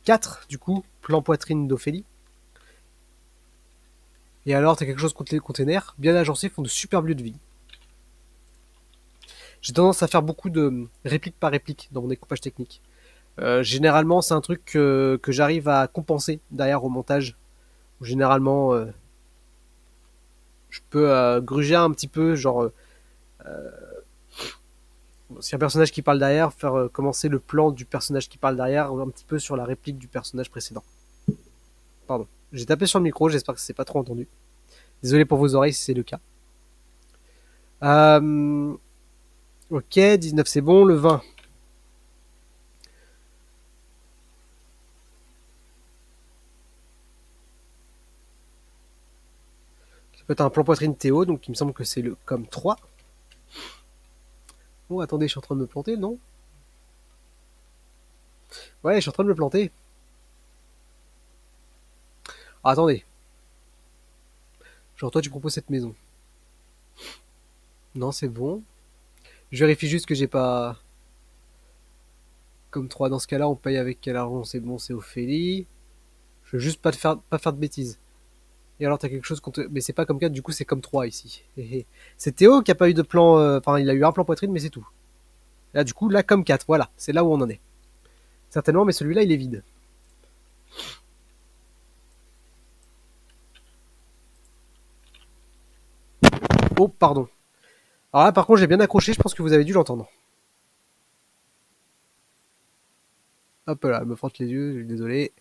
4, du coup, plan poitrine d'Ophélie. Et alors, t'as quelque chose contre les containers, bien agencés, font de superbes lieux de vie. J'ai tendance à faire beaucoup de réplique par réplique dans mon découpage technique. Généralement, c'est un truc que j'arrive à compenser derrière au montage. Généralement, je peux gruger un petit peu, genre, si un personnage qui parle derrière, faire commencer le plan du personnage qui parle derrière un petit peu sur la réplique du personnage précédent. Pardon. J'ai tapé sur le micro, j'espère que c'est pas trop entendu. Désolé pour vos oreilles si c'est le cas. Ok, 19 c'est bon, le 20. Ça peut être un plan poitrine Théo, donc il me semble que c'est le com 3. Oh, attendez, je suis en train de me planter, non? Ouais, je suis en train de me planter. Ah, attendez. Genre, toi, tu proposes cette maison. Non, c'est bon. Je vérifie juste que j'ai pas... Comme 3 dans ce cas-là, on paye avec quel argent? C'est bon, c'est Ophélie. Je veux juste pas faire de bêtises. Et alors, t'as quelque chose contre... Mais c'est pas comme 4, du coup, c'est comme 3 ici. C'est Théo qui a pas eu de plan... Enfin, il a eu un plan poitrine, mais c'est tout. Là, du coup, là, comme 4, voilà. C'est là où on en est. Certainement, mais celui-là, il est vide. Oh, pardon. Alors là, par contre, j'ai bien accroché, je pense que vous avez dû l'entendre. Hop là, elle me frotte les yeux, désolé.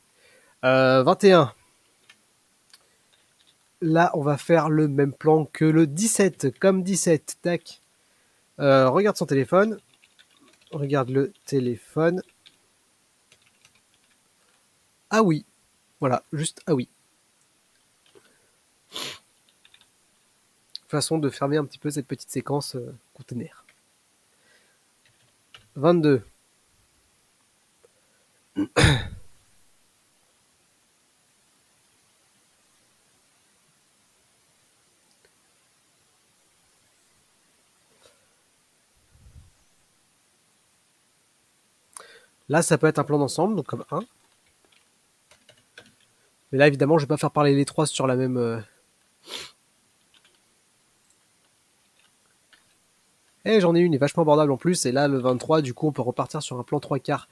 21. Là, on va faire le même plan que le 17, comme 17. Tac. Regarde son téléphone. Regarde le téléphone. Ah oui. Voilà, juste ah oui. Façon de fermer un petit peu cette petite séquence container. 22. Là, ça peut être un plan d'ensemble, donc comme 1. Mais là, évidemment, je vais pas faire parler les 3 sur la même... Eh, j'en ai une, elle est vachement abordable en plus. Et là, le 23, du coup, on peut repartir sur un plan 3 quarts.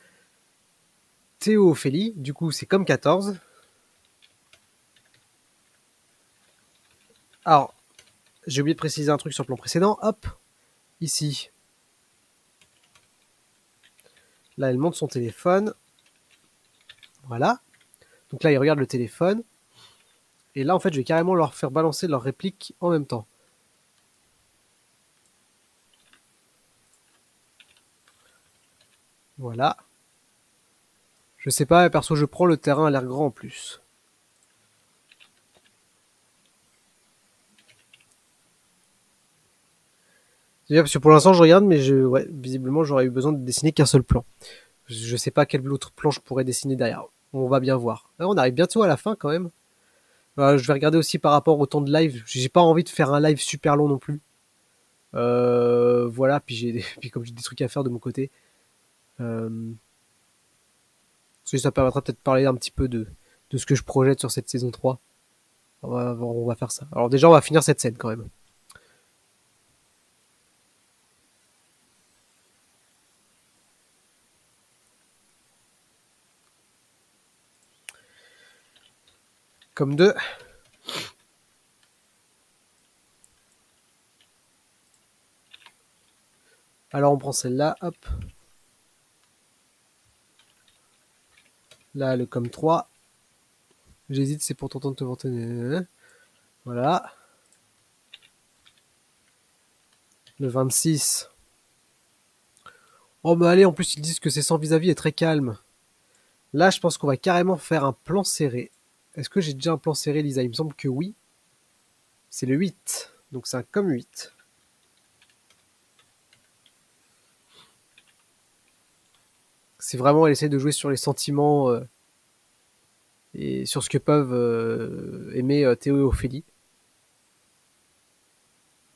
Théo Ophélie, du coup, c'est comme 14. Alors, j'ai oublié de préciser un truc sur le plan précédent. Hop, ici. Là, elle monte son téléphone. Voilà. Donc là, ils regardent le téléphone. Et là, en fait, je vais carrément leur faire balancer leur réplique en même temps. Voilà. Je sais pas, perso, je prends le terrain à l'air grand en plus. C'est bien parce que pour l'instant, je regarde, mais ouais, visiblement, j'aurais eu besoin de dessiner qu'un seul plan. Je sais pas quel autre plan je pourrais dessiner derrière. On va bien voir. Là, on arrive bientôt à la fin quand même. Je vais regarder aussi par rapport au temps de live. J'ai pas envie de faire un live super long non plus. Voilà, puis comme j'ai des trucs à faire de mon côté. Ça permettra peut-être de parler un petit peu de ce que je projette sur cette saison 3. On va faire ça. Alors déjà, on va finir cette scène quand même. Comme 2. Alors on prend celle-là, hop. Là, le comme 3. J'hésite, c'est pour t'entendre te vanter. Voilà. Le 26. Oh bah allez, en plus ils disent que c'est sans vis-à-vis et très calme. Là, je pense qu'on va carrément faire un plan serré. Est-ce que j'ai déjà un plan serré, Lisa? Il me semble que oui. C'est le 8. Donc c'est un comme 8. C'est vraiment, elle essaie de jouer sur les sentiments et sur ce que peuvent aimer Théo et Ophélie.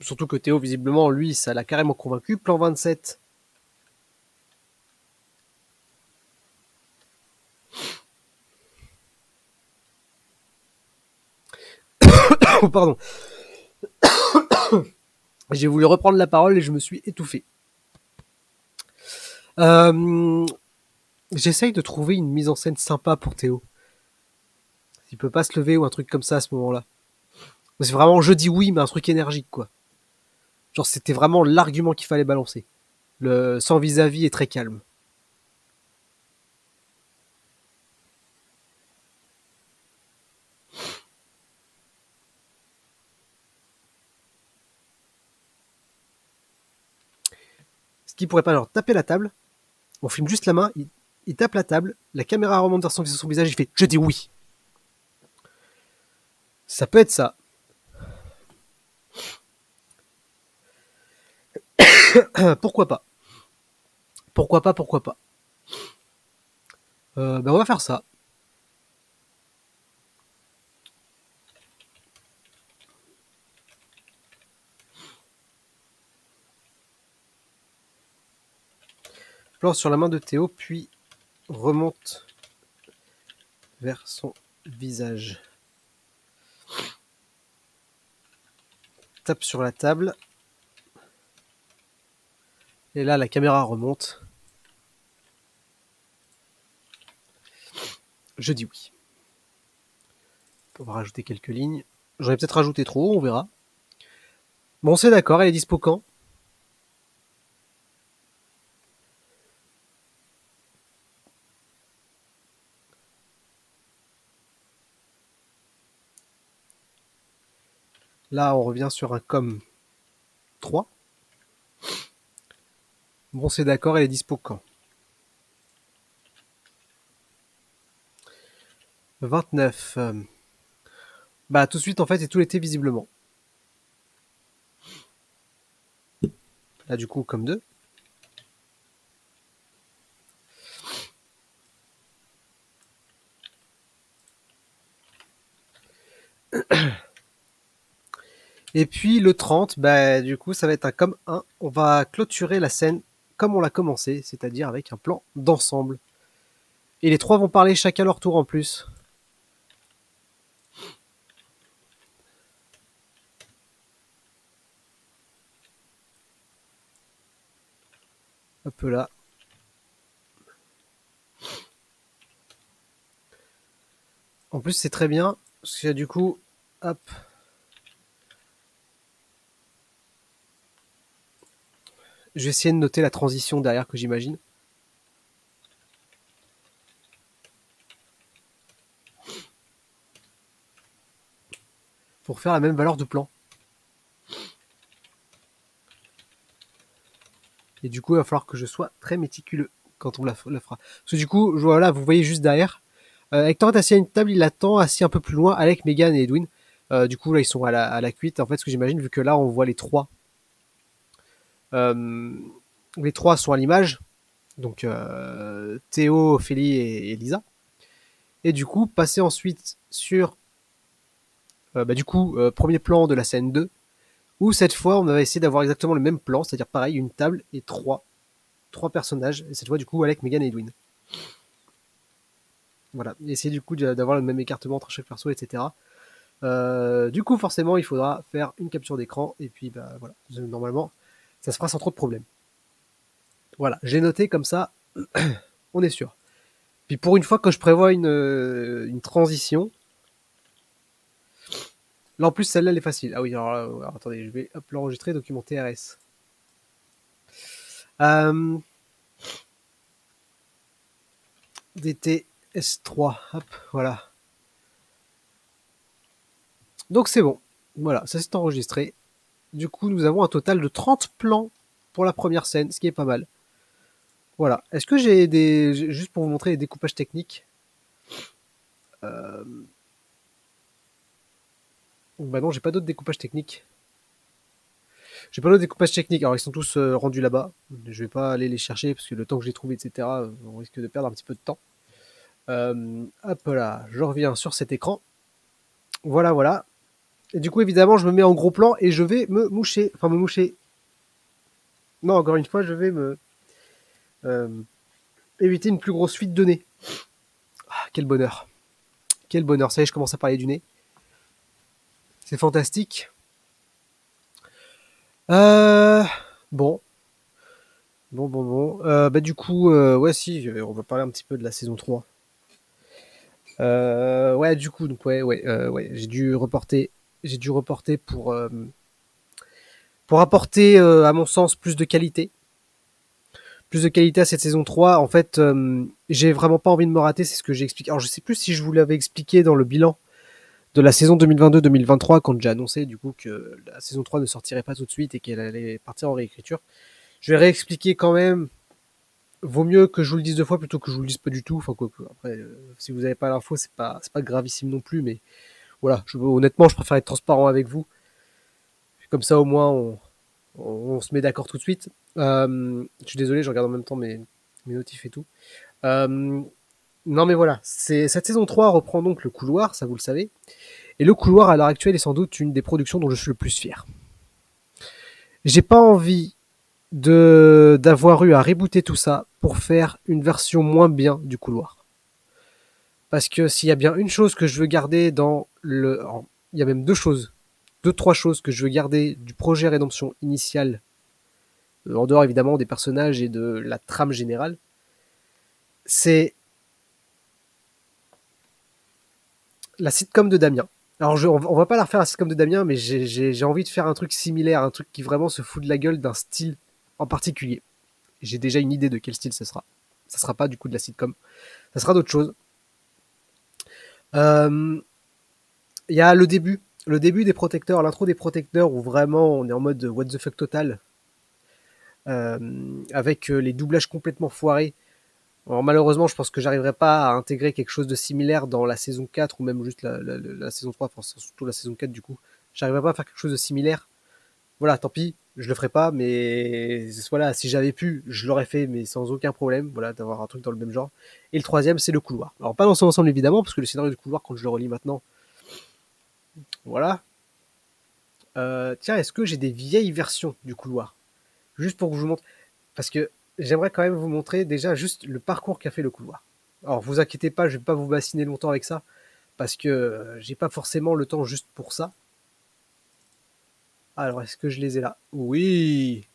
Surtout que Théo, visiblement, lui, ça l'a carrément convaincu. Plan 27. Oh, pardon. J'ai voulu reprendre la parole et je me suis étouffé. J'essaye de trouver une mise en scène sympa pour Théo. Il peut pas se lever ou un truc comme ça à ce moment-là. C'est vraiment je dis oui, mais un truc énergique, quoi. Genre, c'était vraiment l'argument qu'il fallait balancer. Le sans vis-à-vis est très calme. Ce qui pourrait pas genre taper la table. On filme juste la main, il tape la table, la caméra remonte vers son visage, il fait je dis oui. Ça peut être ça. Pourquoi pas? Pourquoi pas, pourquoi pas? Ben on va faire ça. Plan sur la main de Théo, puis remonte vers son visage. Tape sur la table. Et là, la caméra remonte. Je dis oui. On va rajouter quelques lignes. J'en ai peut-être rajouté trop, on verra. Bon, c'est d'accord, elle est dispo quand? Là, on revient sur un com 3. Bon, c'est d'accord, elle est dispo quand? 29. Bah, tout de suite, en fait, et tout l'été, visiblement. Là, du coup, comme 2. Et puis, le 30, bah, du coup, ça va être un comme 1. On va clôturer la scène comme on l'a commencé, c'est-à-dire avec un plan d'ensemble. Et les 3 vont parler chacun leur tour en plus. Hop là. En plus, c'est très bien, parce que du coup, hop. Je vais essayer de noter la transition derrière que j'imagine. Pour faire la même valeur de plan. Et du coup, il va falloir que je sois très méticuleux quand on la fera. Parce que du coup, voilà, vous voyez juste derrière. Hector est assis à une table, il attend, assis un peu plus loin, avec Megan et Edwin. Du coup, là, ils sont à la cuite. En fait, ce que j'imagine, vu que là, on voit les 3. Les 3 sont à l'image. Donc, Théo, Ophélie et Lisa. Et du coup, passer ensuite sur, du coup, premier plan de la scène 2, où cette fois, on va essayer d'avoir exactement le même plan, c'est-à-dire pareil, une table et 3 personnages, et cette fois, du coup, avec Megan et Edwin. Voilà, essayer du coup d'avoir le même écartement entre chaque perso, etc. Du coup, forcément, il faudra faire une capture d'écran, et puis, bah voilà, normalement, ça se fera sans trop de problèmes. Voilà, j'ai noté comme ça, on est sûr. Puis pour une fois que je prévois une transition, là en plus celle-là elle est facile. Ah oui, alors attendez, je vais l'enregistrer, document TRS. Euh, DT S3, hop, voilà. Donc c'est bon, voilà, ça s'est enregistré. Du coup, nous avons un total de 30 plans pour la première scène, ce qui est pas mal. Voilà. Est-ce que j'ai juste pour vous montrer les découpages techniques, euh... bah non, j'ai pas d'autres découpages techniques. J'ai pas d'autres découpages techniques. Alors ils sont tous rendus là-bas. Je vais pas aller les chercher parce que le temps que je les trouve, etc., on risque de perdre un petit peu de temps. Hop là, je reviens sur cet écran. Voilà, voilà. Et du coup, évidemment, je me mets en gros plan et je vais me moucher. Enfin, me moucher. Non, encore une fois, je vais me euh, éviter une plus grosse fuite de nez. Ah, quel bonheur. Quel bonheur. Ça y est, je commence à parler du nez. C'est fantastique. Euh, bon. Bon. Bah, du coup, ouais, si, on va parler un petit peu de la saison 3. Ouais, du coup, donc, ouais, j'ai dû reporter pour apporter, à mon sens, plus de qualité. Plus de qualité à cette saison 3. En fait, j'ai vraiment pas envie de me rater, c'est ce que j'ai expliqué. Alors, je sais plus si je vous l'avais expliqué dans le bilan de la saison 2022-2023, quand j'ai annoncé, du coup, que la saison 3 ne sortirait pas tout de suite et qu'elle allait partir en réécriture. Je vais réexpliquer quand même. Vaut mieux que je vous le dise 2 fois plutôt que je vous le dise pas du tout. Enfin, quoi, après, si vous n'avez pas l'info, c'est pas gravissime non plus, mais voilà, honnêtement, je préfère être transparent avec vous. Comme ça, au moins, on se met d'accord tout de suite. Je suis désolé, je regarde en même temps mes notifs et tout. Non, mais voilà, cette saison 3 reprend donc le couloir, ça vous le savez. Et le couloir, à l'heure actuelle, est sans doute une des productions dont je suis le plus fier. J'ai pas envie d'avoir eu à rebooter tout ça pour faire une version moins bien du couloir. Parce que s'il y a bien une chose que je veux garder dans le... Alors, il y a même trois choses que je veux garder du projet Rédemption initial, en dehors évidemment des personnages et de la trame générale, c'est La sitcom de Damien. Alors, on va pas la refaire la sitcom de Damien, mais j'ai envie de faire un truc similaire, un truc qui vraiment se fout de la gueule d'un style en particulier. J'ai déjà une idée de quel style ce sera. Ça sera pas du coup de la sitcom, ça sera d'autre chose. Il y a le début des protecteurs, l'intro des protecteurs où vraiment on est en mode what the fuck total, avec les doublages complètement foirés. Alors malheureusement, je pense que j'arriverai pas à intégrer quelque chose de similaire dans la saison 4 ou même juste la saison 3, enfin, surtout la saison 4 du coup. J'arriverai pas à faire quelque chose de similaire. Voilà, tant pis, je le ferai pas, mais voilà, si j'avais pu, je l'aurais fait, mais sans aucun problème, voilà, d'avoir un truc dans le même genre. Et le troisième, c'est le couloir. Alors pas dans son ensemble évidemment, parce que le scénario du couloir, quand je le relis maintenant, voilà. Tiens, est-ce que j'ai des vieilles versions du couloir? Juste pour que je vous montre, parce que j'aimerais quand même vous montrer déjà juste le parcours qu'a fait le couloir. Alors vous inquiétez pas, je vais pas vous bassiner longtemps avec ça, parce que j'ai pas forcément le temps juste pour ça. Alors est-ce que je les ai là? Oui.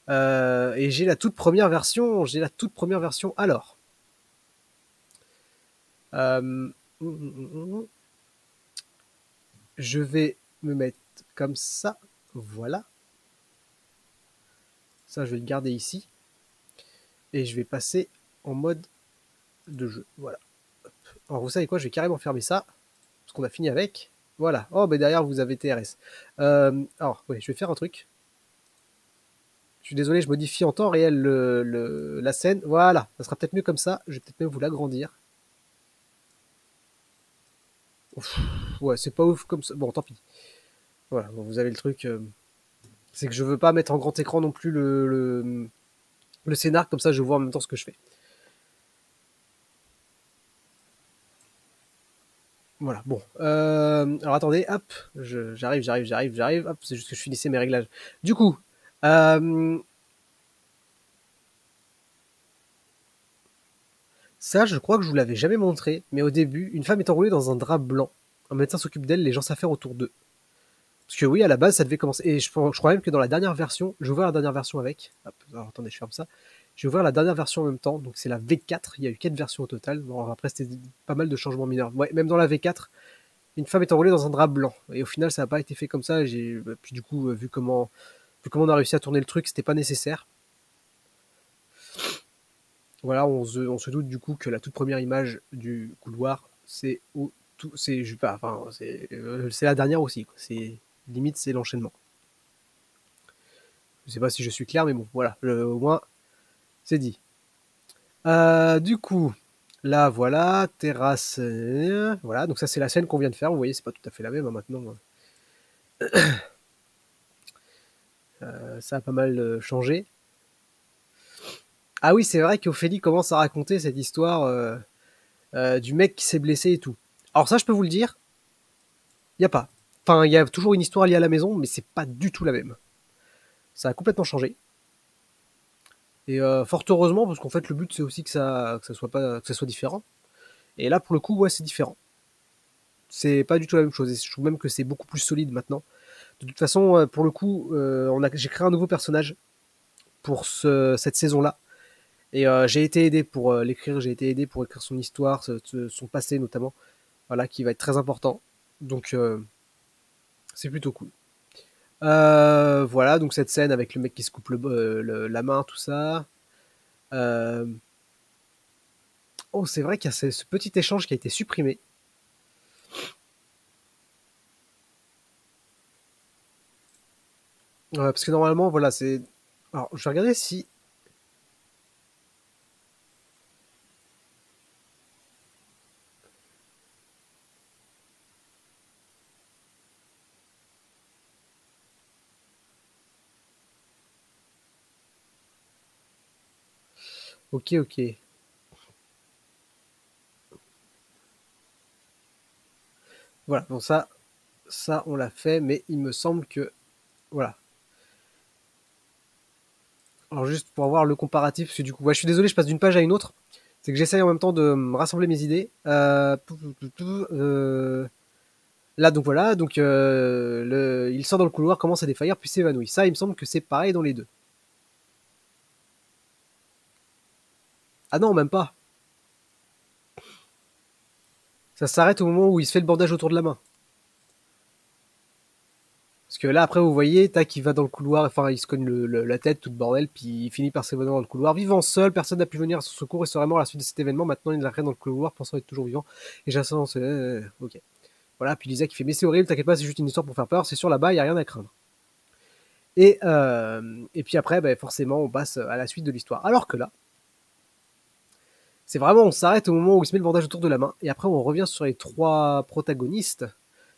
Et j'ai la toute première version. J'ai la toute première version. Alors, euh, je vais me mettre comme ça. Voilà. Ça, je vais le garder ici. Et je vais passer en mode de jeu. Voilà. Alors, vous savez quoi? Je vais carrément fermer ça. Parce qu'on a fini avec. Voilà. Oh, mais derrière, vous avez TRS. Alors, oui, je vais faire un truc. Je suis désolé, je modifie en temps réel la scène. Voilà. Ça sera peut-être mieux comme ça. Je vais peut-être même vous l'agrandir. Ouais, c'est pas ouf comme ça. Bon, tant pis. Voilà, bon, vous avez le truc. C'est que je veux pas mettre en grand écran non plus le scénar, comme ça je vois en même temps ce que je fais. Voilà, bon. Alors attendez, hop, j'arrive. Hop, c'est juste que je finissais mes réglages. Du coup, euh, ça, je crois que je vous l'avais jamais montré, mais au début, une femme est enroulée dans un drap blanc. Un médecin s'occupe d'elle, les gens s'affairent autour d'eux. Parce que oui, à la base, ça devait commencer. Et je crois même que dans la dernière version, je vais ouvrir la dernière version avec. Hop, alors attendez, je ferme ça. Je vais ouvrir la dernière version en même temps. Donc c'est la V4. Il y a eu 4 versions au total. Bon, après, c'était pas mal de changements mineurs. Ouais, même dans la V4, une femme est enroulée dans un drap blanc. Et au final, ça n'a pas été fait comme ça. Puis du coup, vu comment on a réussi à tourner le truc, c'était pas nécessaire. Voilà, on se doute du coup que la toute première image du couloir, c'est c'est, je sais pas, enfin, c'est la dernière aussi. C'est limite, c'est l'enchaînement. Je sais pas si je suis clair, mais bon, voilà, au moins, c'est dit. Du coup, là, voilà, terrasse. Voilà, donc ça, c'est la scène qu'on vient de faire. Vous voyez, c'est pas tout à fait la même hein, maintenant. Ça a pas mal changé. Ah oui, c'est vrai qu'Ophélie commence à raconter cette histoire du mec qui s'est blessé et tout. Alors ça, je peux vous le dire, il y a pas. Enfin, il y a toujours une histoire liée à la maison, mais c'est pas du tout la même. Ça a complètement changé. Et fort heureusement, parce qu'en fait, le but c'est aussi que ça soit pas, que ça soit différent. Et là, pour le coup, ouais, c'est différent. C'est pas du tout la même chose. Et je trouve même que c'est beaucoup plus solide maintenant. De toute façon, pour le coup, j'ai créé un nouveau personnage pour cette saison-là. Et j'ai été aidé pour l'écrire, j'ai été aidé pour écrire son histoire, son passé notamment, voilà, qui va être très important. Donc c'est plutôt cool. Voilà, donc cette scène avec le mec qui se coupe la main, tout ça. Euh, Oh, c'est vrai qu'il y a ce petit échange qui a été supprimé. Parce que normalement, voilà, c'est. Alors, je vais regarder si. Ok, ok. Voilà, donc ça, on l'a fait, mais il me semble que. Voilà. Alors, juste pour avoir le comparatif, parce que du coup, ouais, je suis désolé, je passe d'une page à une autre. C'est que j'essaye en même temps de rassembler mes idées. Là, donc voilà, donc il sort dans le couloir, commence à défaillir, puis s'évanouit. Ça, il me semble que c'est pareil dans les deux. Ah non, même pas. Ça s'arrête au moment où il se fait le bandage autour de la main. Parce que là, après, vous voyez, tac, il va dans le couloir, enfin, il se cogne la tête, tout le bordel, puis il finit par s'évanouir dans le couloir. Vivant seul, personne n'a pu venir à son secours et serait mort à la suite de cet événement. Maintenant, il arrête dans le couloir, pensant être toujours vivant. Et Jason, c'est. Ok. Voilà, puis Lisa qui fait, mais c'est horrible, t'inquiète pas, c'est juste une histoire pour faire peur, c'est sûr, là-bas, il n'y a rien à craindre. Et puis après, bah, forcément, on passe à la suite de l'histoire. Alors que là, c'est vraiment, on s'arrête au moment où il se met le bandage autour de la main, et après, on revient sur les trois protagonistes.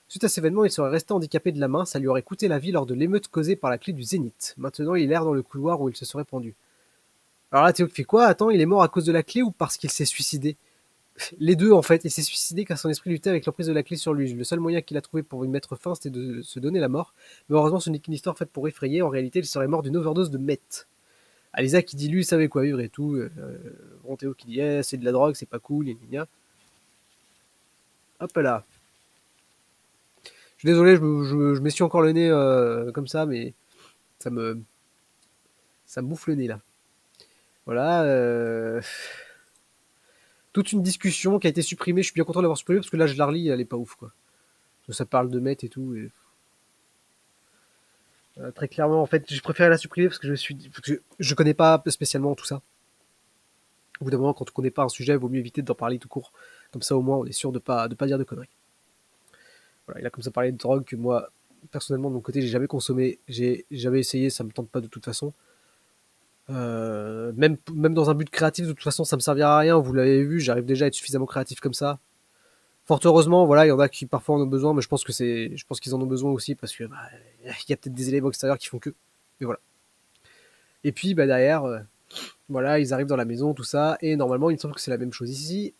Suite à cet événement, il serait resté handicapé de la main, ça lui aurait coûté la vie lors de l'émeute causée par la clé du Zénith. Maintenant, il erre dans le couloir où il se serait pendu. Alors là, Théo fait quoi? Attends, il est mort à cause de la clé ou parce qu'il s'est suicidé? Les deux, en fait. Il s'est suicidé car son esprit luttait avec l'emprise de la clé sur lui. Le seul moyen qu'il a trouvé pour lui mettre fin, c'était de se donner la mort. Mais heureusement, ce n'est qu'une histoire faite pour effrayer. En réalité, il serait mort d'une overdose de meth. Alisa qui dit lui, il savait quoi vivre et tout. Bon, Théo qui dit c'est de la drogue, c'est pas cool, gna. Hop là. Je suis désolé, je m'essuie encore le nez comme ça, mais ça me, ça me bouffe le nez là. Voilà. Toute une discussion qui a été supprimée. Je suis bien content de l'avoir supprimée parce que là, je la relis, elle est pas ouf quoi. Parce que ça parle de meth et tout. Et... très clairement, en fait, j'ai préféré la supprimer parce que je connais pas spécialement tout ça. Au bout d'un moment, quand on connaît pas un sujet, il vaut mieux éviter d'en parler tout court. Comme ça, au moins, on est sûr de pas dire de conneries. Voilà, il a comme ça parlé de drogue que moi, personnellement, de mon côté, j'ai jamais consommé, j'ai jamais essayé, ça me tente pas de toute façon. Même dans un but créatif, de toute façon, ça me servira à rien. Vous l'avez vu, j'arrive déjà à être suffisamment créatif comme ça. Fort heureusement, voilà, il y en a qui parfois en ont besoin, mais je pense qu'ils en ont besoin aussi parce que il y a peut-être des éléments extérieurs qui font que. Et voilà. Et puis derrière, voilà, ils arrivent dans la maison, tout ça, et normalement, il me semble que c'est la même chose ici.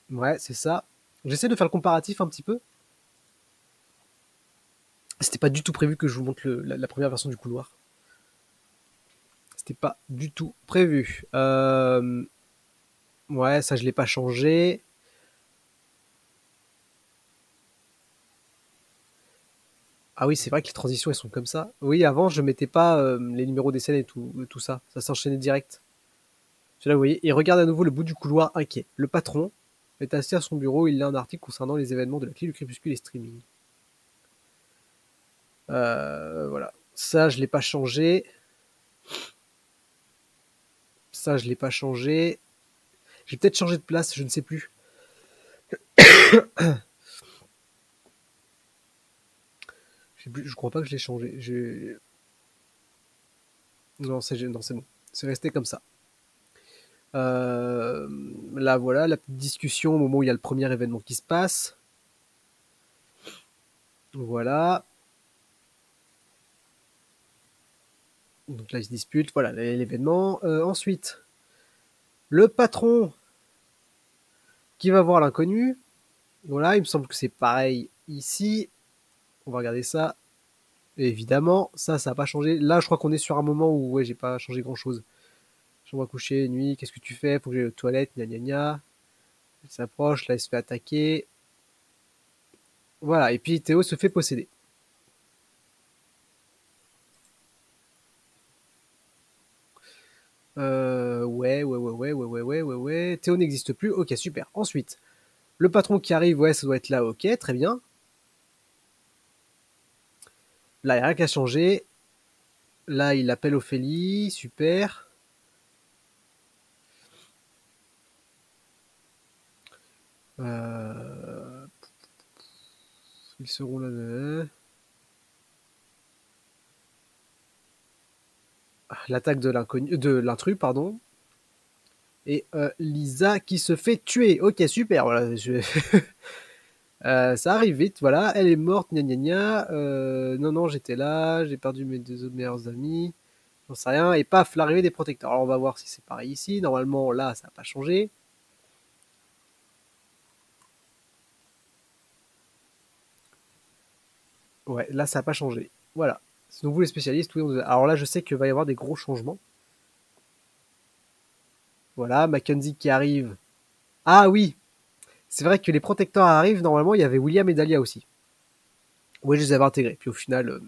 Ouais, c'est ça. J'essaie de faire le comparatif un petit peu. C'était pas du tout prévu que je vous montre la première version du couloir. C'était pas du tout prévu. Ouais, ça je l'ai pas changé. Ah oui, c'est vrai que les transitions elles sont comme ça. Oui, avant je mettais pas les numéros des scènes et tout ça. Ça s'enchaînait direct. Là, vous voyez, il regarde à nouveau le bout du couloir inquiet. Le patron est assis à son bureau. Il lit un article concernant les événements de la clé du crépuscule et streaming. Voilà. Ça, je l'ai pas changé. Ça, je l'ai pas changé. J'ai peut-être changé de place, je ne sais plus. Je crois pas que je l'ai changé. Non, c'est bon. C'est resté comme ça. Là, voilà, la petite discussion au moment où il y a le premier événement qui se passe. Voilà. Donc là, ils se disputent. Voilà, l'événement. Ensuite, le patron qui va voir l'inconnu. Voilà, il me semble que c'est pareil ici. On va regarder ça. Et évidemment, ça n'a pas changé. Là, je crois qu'on est sur un moment où ouais, j'ai pas changé grand chose. Chambre à coucher, nuit, qu'est-ce que tu fais? Faut que j'aille aux toilettes, gna gna gna. Il s'approche, là il se fait attaquer. Voilà, et puis Théo se fait posséder. Ouais. Théo n'existe plus. Ok, super. Ensuite, le patron qui arrive, ouais, ça doit être là. Ok, très bien. Là, il n'y a rien qu'à changer. Là, il appelle Ophélie. Super. Ils seront là. L'attaque de l'intrus, pardon. Et Lisa qui se fait tuer. Ok, super. Voilà, ça arrive vite, voilà, elle est morte, gna gna gna. Non, j'étais là, j'ai perdu mes deux autres meilleurs amis, j'en sais rien, et paf, l'arrivée des protecteurs. Alors on va voir si c'est pareil ici. Normalement, là, ça n'a pas changé. Ouais, là, ça n'a pas changé. Voilà. Sinon, vous les spécialistes, oui, alors là, je sais qu'il va y avoir des gros changements. Voilà, Mackenzie qui arrive. Ah oui, c'est vrai que les protecteurs arrivent. Normalement, il y avait William et Dahlia aussi. Oui, je les avais intégrés. Puis au final,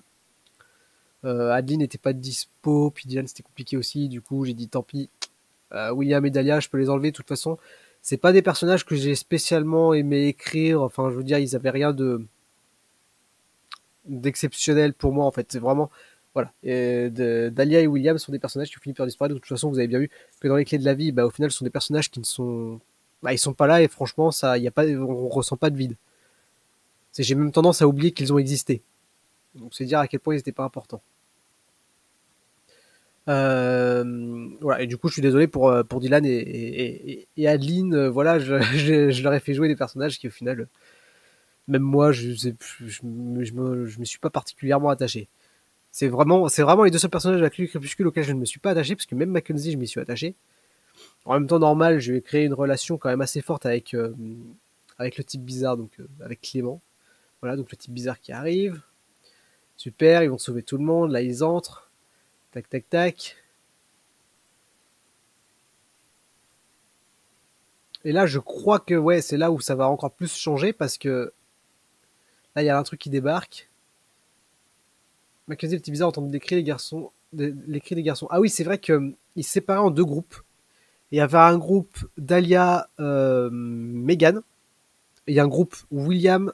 Adeline n'était pas dispo. Puis Dylan, c'était compliqué aussi. Du coup, j'ai dit tant pis. William et Dahlia, je peux les enlever de toute façon. C'est pas des personnages que j'ai spécialement aimé écrire. Enfin, je veux dire, ils avaient rien de d'exceptionnel pour moi en fait. C'est vraiment voilà. Dahlia et William sont des personnages qui ont fini par disparaître. De toute façon, vous avez bien vu que dans les clés de la vie, bah, au final, ce sont des personnages qui ne sont, bah, ils sont pas là et franchement, ça, y a pas, on ressent pas de vide. J'ai même tendance à oublier qu'ils ont existé. Donc c'est dire à quel point ils n'étaient pas importants. Voilà, et du coup, je suis désolé pour Dylan et Adeline. Voilà, je leur ai fait jouer des personnages qui, au final, même moi, je me suis pas particulièrement attaché. C'est vraiment les deux seuls personnages de la Clue Crépuscule auxquels je ne me suis pas attaché, parce que même Mackenzie, je m'y suis attaché. En même temps, normal, je vais créer une relation quand même assez forte avec le type bizarre, donc avec Clément. Voilà, donc le type bizarre qui arrive. Super, ils vont sauver tout le monde. Là, ils entrent. Tac, tac, tac. Et là, je crois que ouais, c'est là où ça va encore plus changer parce que là, il y a un truc qui débarque. Mackenzie, le petit bizarre, entend des cris des garçons. Les cris des garçons. Ah oui, c'est vrai qu'ils se séparaient en deux groupes. Et il y avait un groupe Dahlia, Megan. Et il y a un groupe William,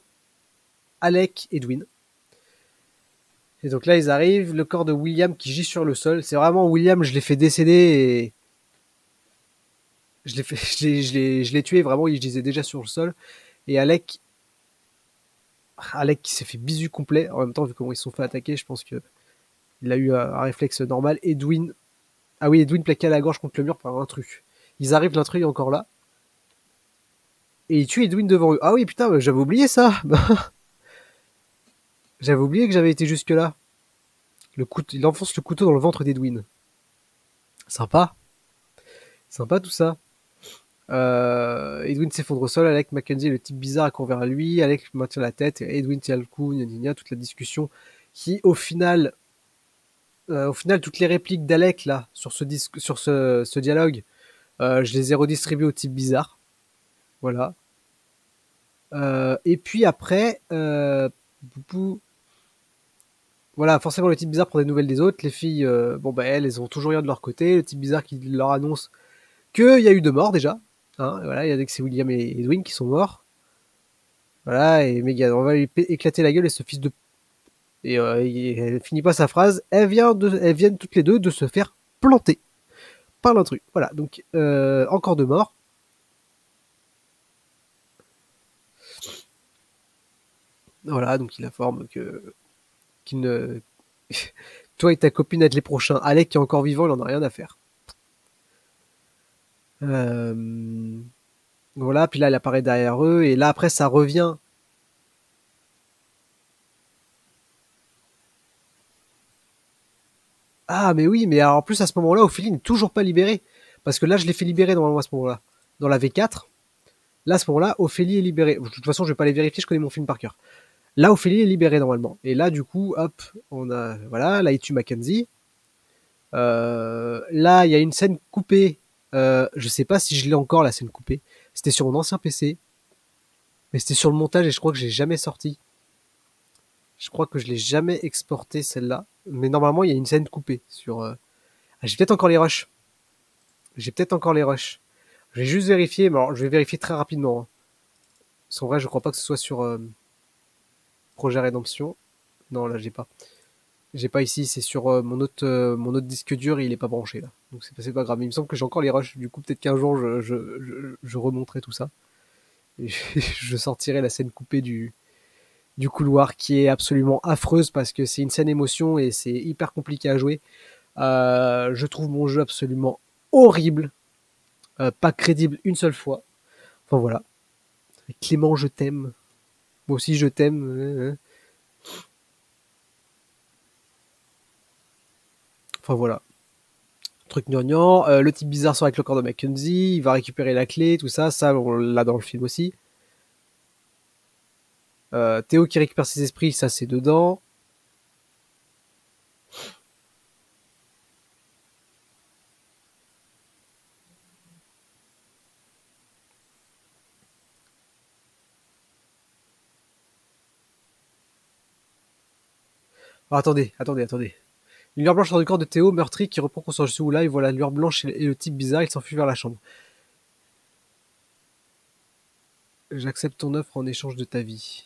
Alec, Edwin. Et donc là, ils arrivent. Le corps de William qui gît sur le sol. C'est vraiment William, je l'ai fait décéder et je l'ai tué. Vraiment, il gisait déjà sur le sol. Et Alec qui s'est fait bisu complet. En même temps, vu comment ils se sont fait attaquer, je pense que il a eu un réflexe normal. Edwin, ah oui, Edwin plaqué à la gorge contre le mur par un intrus. Ils arrivent, l'intrus est encore là. Et il tue Edwin devant eux. Ah oui, putain, j'avais oublié ça. J'avais oublié que j'avais été jusque là. Il enfonce le couteau dans le ventre d'Edwin. Sympa. Sympa tout ça. Edwin s'effondre au sol. Alec Mackenzie, le type bizarre, accourt vers lui. Alec maintient la tête. Edwin tient le coup. Toute la discussion qui, au final, toutes les répliques d'Alec là sur ce dialogue, je les ai redistribuées au type bizarre. Voilà. Et puis après, voilà, forcément le type bizarre prend des nouvelles des autres. Les filles, bon bah elles ont toujours rien de leur côté. Le type bizarre qui leur annonce qu'il y a eu deux morts déjà. Hein, voilà, il y a que c'est William et Edwin qui sont morts. Voilà, et Megan, on va lui éclater la gueule et ce fils de... Et elle finit pas sa phrase. Elles viennent toutes les deux de se faire planter par l'intrus. Voilà, donc encore deux morts. Voilà, donc il informe qu'il ne... Toi et ta copine êtes les prochains. Alec qui est encore vivant, il en a rien à faire. Voilà, puis là, il apparaît derrière eux, et là, après, ça revient. Ah, mais oui, mais alors, en plus, à ce moment-là, Ophélie n'est toujours pas libérée. Parce que là, je l'ai fait libérer normalement à ce moment-là. Dans la V4, là, à ce moment-là, Ophélie est libérée. De toute façon, je vais pas les vérifier, je connais mon film par cœur. Là, Ophélie est libérée normalement. Et là, du coup, hop, on a. Voilà, là, il tue Mackenzie. Là, il y a une scène coupée. Je sais pas si je l'ai encore, la scène coupée. C'était sur mon ancien PC. Mais c'était sur le montage et je crois que j'ai jamais sorti. Je crois que je l'ai jamais exporté celle-là. Mais normalement, il y a une scène coupée sur. Ah, j'ai peut-être encore les rushs. J'ai peut-être encore les rushs. Je vais juste vérifier, mais alors je vais vérifier très rapidement. Hein. Parce qu'en vrai, je crois pas que ce soit sur Projet Rédemption. Non, là, j'ai pas. J'ai pas ici, c'est sur mon autre disque dur et il est pas branché là. Donc c'est pas grave. Mais il me semble que j'ai encore les rushs. Du coup, peut-être qu'un jour, je remonterai tout ça. Et je sortirai la scène coupée du couloir qui est absolument affreuse parce que c'est une scène émotion et c'est hyper compliqué à jouer. Je trouve mon jeu absolument horrible, pas crédible une seule fois. Enfin voilà. Clément, je t'aime. Moi aussi, je t'aime. Enfin voilà. Truc gnangnan. Le type bizarre sort avec le corps de Mackenzie. Il va récupérer la clé, tout ça. Ça, on l'a dans le film aussi. Théo qui récupère ses esprits, ça c'est dedans. Oh, attendez. Une lueur blanche sort du corps de Théo, meurtri, qui reprend conscience de là. Il voit la lueur blanche et le type bizarre. Il s'enfuit vers la chambre. J'accepte ton offre en échange de ta vie.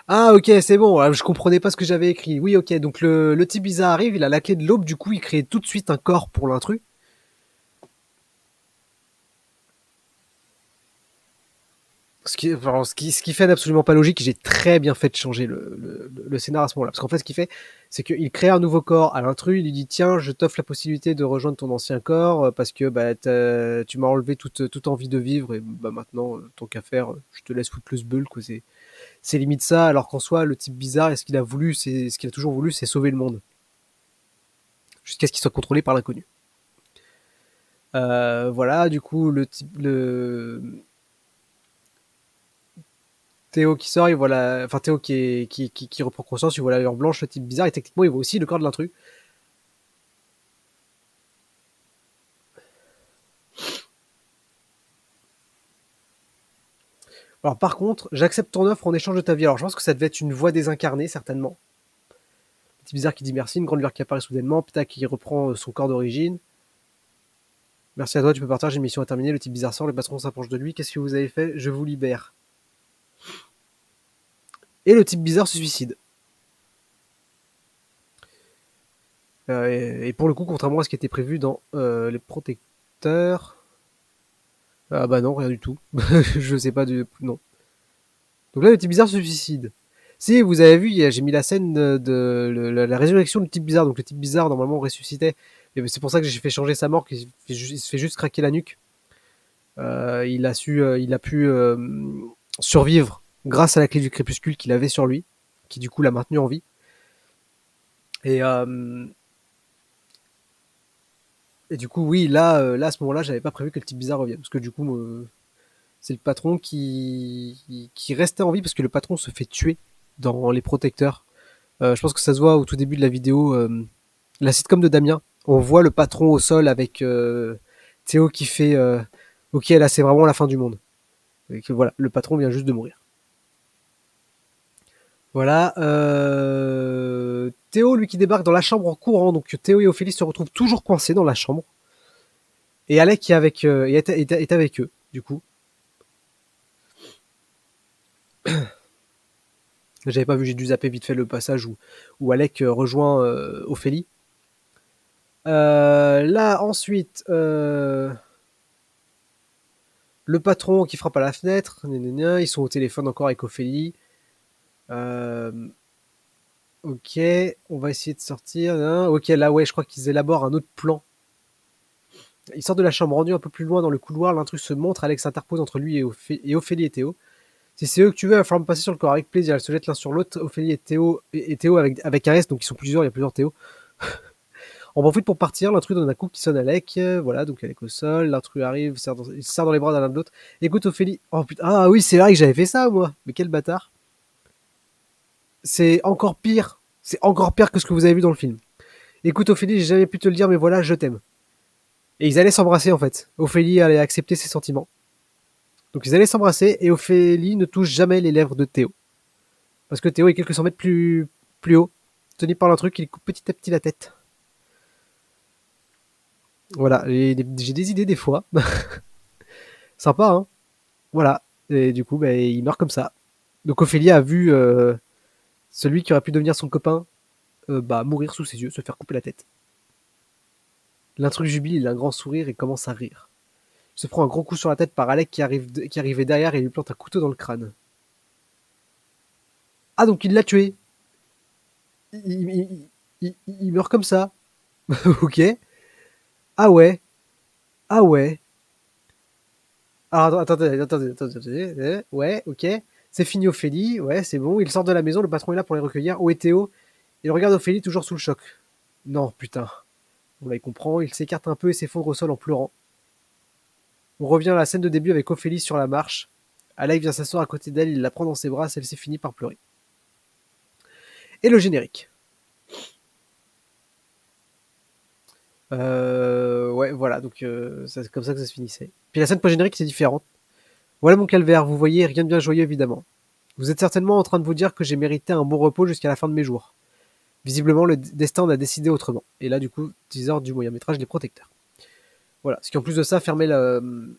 Ah ok, c'est bon, je comprenais pas ce que j'avais écrit. Oui ok, donc le type bizarre arrive, il a la clé de l'aube, du coup il crée tout de suite un corps pour l'intrus. Ce qui fait absolument pas logique. J'ai très bien fait de changer le scénar à ce moment-là. Parce qu'en fait, ce qu'il fait, c'est qu'il crée un nouveau corps à l'intrus. Il lui dit tiens, je t'offre la possibilité de rejoindre ton ancien corps parce que bah, tu m'as enlevé toute envie de vivre. Et bah, maintenant, tant qu'à faire, je te laisse foutre le sbeul. C'est limite ça. Alors qu'en soi, le type bizarre, et ce qu'il a voulu, ce qu'il a toujours voulu, c'est sauver le monde. Jusqu'à ce qu'il soit contrôlé par l'inconnu. Voilà, du coup, Théo qui sort, il voit enfin Théo qui reprend conscience, il voit la lueur blanche, le type bizarre, et techniquement il voit aussi le corps de l'intrus. Alors par contre, j'accepte ton offre en échange de ta vie. Alors je pense que ça devait être une voix désincarnée, certainement. Le type bizarre qui dit merci, une grande lueur qui apparaît soudainement, Pta qui reprend son corps d'origine. Merci à toi, tu peux partir, j'ai une mission à terminer. Le type bizarre sort, le patron s'approche de lui. Qu'est-ce que vous avez fait? Je vous libère. Et le type bizarre se suicide. Et pour le coup, contrairement à ce qui était prévu dans les protecteurs. Ah bah non, rien du tout. Je sais pas du. Non. Donc là, le type bizarre se suicide. Si vous avez vu, j'ai mis la scène de la résurrection du type bizarre. Donc le type bizarre, normalement, ressuscitait. Et c'est pour ça que j'ai fait changer sa mort, qu'il se fait juste craquer la nuque. Il a pu survivre grâce à la clé du crépuscule qu'il avait sur lui, qui du coup l'a maintenu en vie. Et, et du coup, oui, là à ce moment-là, j'avais pas prévu que le type bizarre revienne. Parce que du coup, c'est le patron qui restait en vie parce que le patron se fait tuer dans les protecteurs. Je pense que ça se voit au tout début de la vidéo, la sitcom de Damien. On voit le patron au sol avec Théo qui fait ok, là c'est vraiment la fin du monde. Et que, voilà, le patron vient juste de mourir. Voilà. Théo, lui qui débarque dans la chambre en courant. Donc Théo et Ophélie se retrouvent toujours coincés dans la chambre. Et Alec qui est avec eux, du coup. J'avais pas vu, j'ai dû zapper vite fait le passage où Alec rejoint Ophélie. Là, ensuite, le patron qui frappe à la fenêtre. Ils sont au téléphone encore avec Ophélie. Euh, ok, on va essayer de sortir. Ok, là, ouais, je crois qu'ils élaborent un autre plan. Il sort de la chambre rendue un peu plus loin dans le couloir. L'intrus se montre. Alex s'interpose entre lui et Ophélie et Théo. Si c'est eux que tu veux, il va falloir me passer sur le corps avec plaisir. Elles se jettent l'un sur l'autre. Ophélie et Théo avec un S, donc ils sont plusieurs, il y a plusieurs Théo. On profite pour partir. L'intrus donne un coup qui sonne à Alec. Voilà, donc Alec au sol. L'intrus arrive, il se serre dans les bras d'un de l'autre. Écoute, Ophélie. Oh putain, ah oui, c'est vrai que j'avais fait ça, moi. Mais quel bâtard. C'est encore pire. C'est encore pire que ce que vous avez vu dans le film. Écoute, Ophélie, j'ai jamais pu te le dire, mais voilà, je t'aime. Et ils allaient s'embrasser, en fait. Ophélie allait accepter ses sentiments. Donc ils allaient s'embrasser, et Ophélie ne touche jamais les lèvres de Théo. Parce que Théo est quelques cent mètres plus haut. Tenu par un truc, il coupe petit à petit la tête. Voilà, j'ai des idées des fois. Sympa, hein. Voilà. Et du coup, bah, il meurt comme ça. Donc Ophélie a vu celui qui aurait pu devenir son copain mourir sous ses yeux, se faire couper la tête. L'intrus jubile, il a un grand sourire et commence à rire. Il se prend un gros coup sur la tête par Alec qui arrivait derrière et lui plante un couteau dans le crâne. Ah, donc il l'a tué. Il meurt comme ça. Ok. Ah ouais. Ah ouais. Alors attendez. Ouais, ok. C'est fini Ophélie. Ouais, c'est bon. Il sort de la maison. Le patron est là pour les recueillir. Où est Théo? Il regarde Ophélie toujours sous le choc. Non, putain. Bon, là, il comprend. Il s'écarte un peu et s'effondre au sol en pleurant. On revient à la scène de début avec Ophélie sur la marche. Alec vient s'asseoir à côté d'elle. Il la prend dans ses bras. Celle-ci finit par pleurer. Et le générique. Ouais, voilà, donc c'est comme ça que ça se finissait. Puis la scène post-générique, c'est différente. Voilà mon calvaire, vous voyez, rien de bien joyeux évidemment. Vous êtes certainement en train de vous dire que j'ai mérité un bon repos jusqu'à la fin de mes jours. Visiblement, le destin en a décidé autrement. Et là, du coup, teaser du moyen-métrage Les Protecteurs. Voilà, ce qui en plus de ça fermait le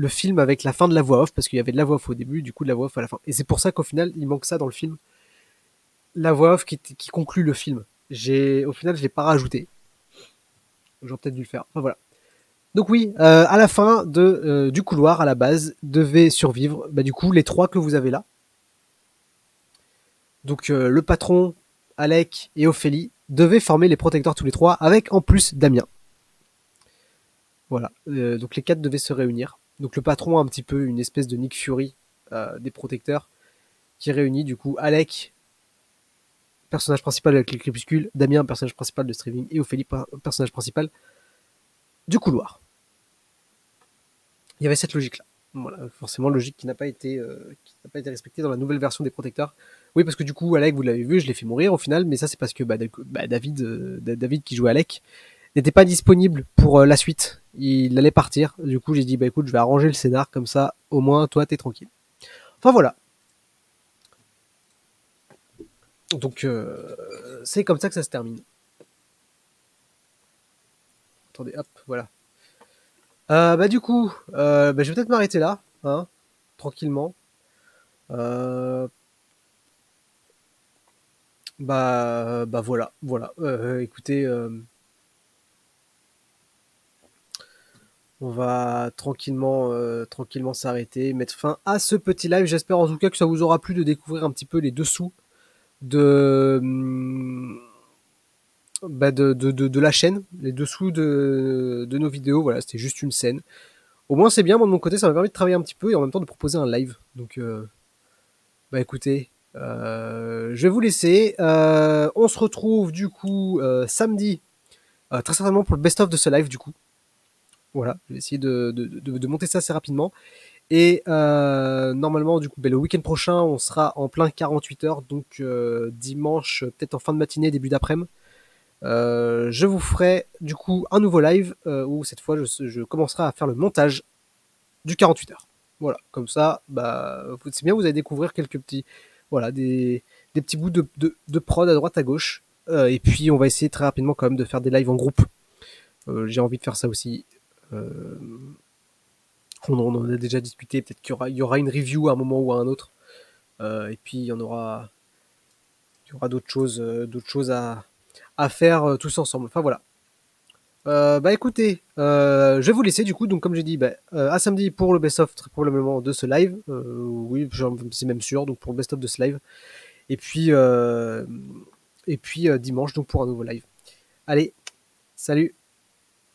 film avec la fin de la voix off, parce qu'il y avait de la voix off au début, du coup de la voix off à la fin. Et c'est pour ça qu'au final, il manque ça dans le film. La voix off qui conclut le film. Au final, je l'ai pas rajouté. J'aurais peut-être dû le faire. Enfin voilà. Donc oui, à la fin du couloir, à la base, devaient survivre, du coup, les trois que vous avez là. Donc le patron, Alec et Ophélie devaient former les protecteurs tous les trois, avec en plus Damien. Voilà, donc les quatre devaient se réunir. Donc le patron a un petit peu une espèce de Nick Fury des protecteurs, qui réunit du coup Alec, personnage principal avec les crépuscules, Damien, personnage principal de streaming, et Ophélie, personnage principal du couloir. Il y avait cette logique-là. Voilà, forcément logique qui n'a pas été respectée dans la nouvelle version des protecteurs. Oui, parce que du coup, Alec, vous l'avez vu, je l'ai fait mourir au final, mais ça c'est parce que David qui jouait Alec n'était pas disponible pour la suite. Il allait partir. Du coup, j'ai dit écoute, je vais arranger le scénar comme ça, au moins toi t'es tranquille. Enfin voilà. Donc c'est comme ça que ça se termine. Attendez, hop, voilà. Du coup, je vais peut-être m'arrêter là, hein, tranquillement. Euh, voilà. Écoutez, on va tranquillement s'arrêter, mettre fin à ce petit live. J'espère en tout cas que ça vous aura plu de découvrir un petit peu les dessous de de la chaîne, les dessous de nos vidéos. Voilà, c'était juste une scène. Au moins c'est bien, moi de mon côté, ça m'a permis de travailler un petit peu et en même temps de proposer un live. Donc écoutez, je vais vous laisser. On se retrouve du coup samedi, très certainement pour le best-of de ce live du coup. Voilà, je vais essayer de monter ça assez rapidement. Et normalement, du coup, le week-end prochain, on sera en plein 48 heures, donc dimanche, peut-être en fin de matinée, début d'après-midi. Je vous ferai du coup un nouveau live où cette fois je commencerai à faire le montage du 48 heures. Voilà, comme ça, c'est bien, vous allez découvrir quelques petits, voilà, des petits bouts de prod à droite à gauche. Et puis on va essayer très rapidement quand même de faire des lives en groupe. J'ai envie de faire ça aussi. Euh, on en a déjà discuté, peut-être qu'il y aura une review à un moment ou à un autre. Et puis il y aura d'autres choses à faire tous ensemble. Enfin voilà. Écoutez, je vais vous laisser du coup. Donc comme j'ai dit, à samedi pour le best-of très probablement de ce live. Oui, c'est même sûr. Donc pour le best-of de ce live. Et puis dimanche donc pour un nouveau live. Allez, salut.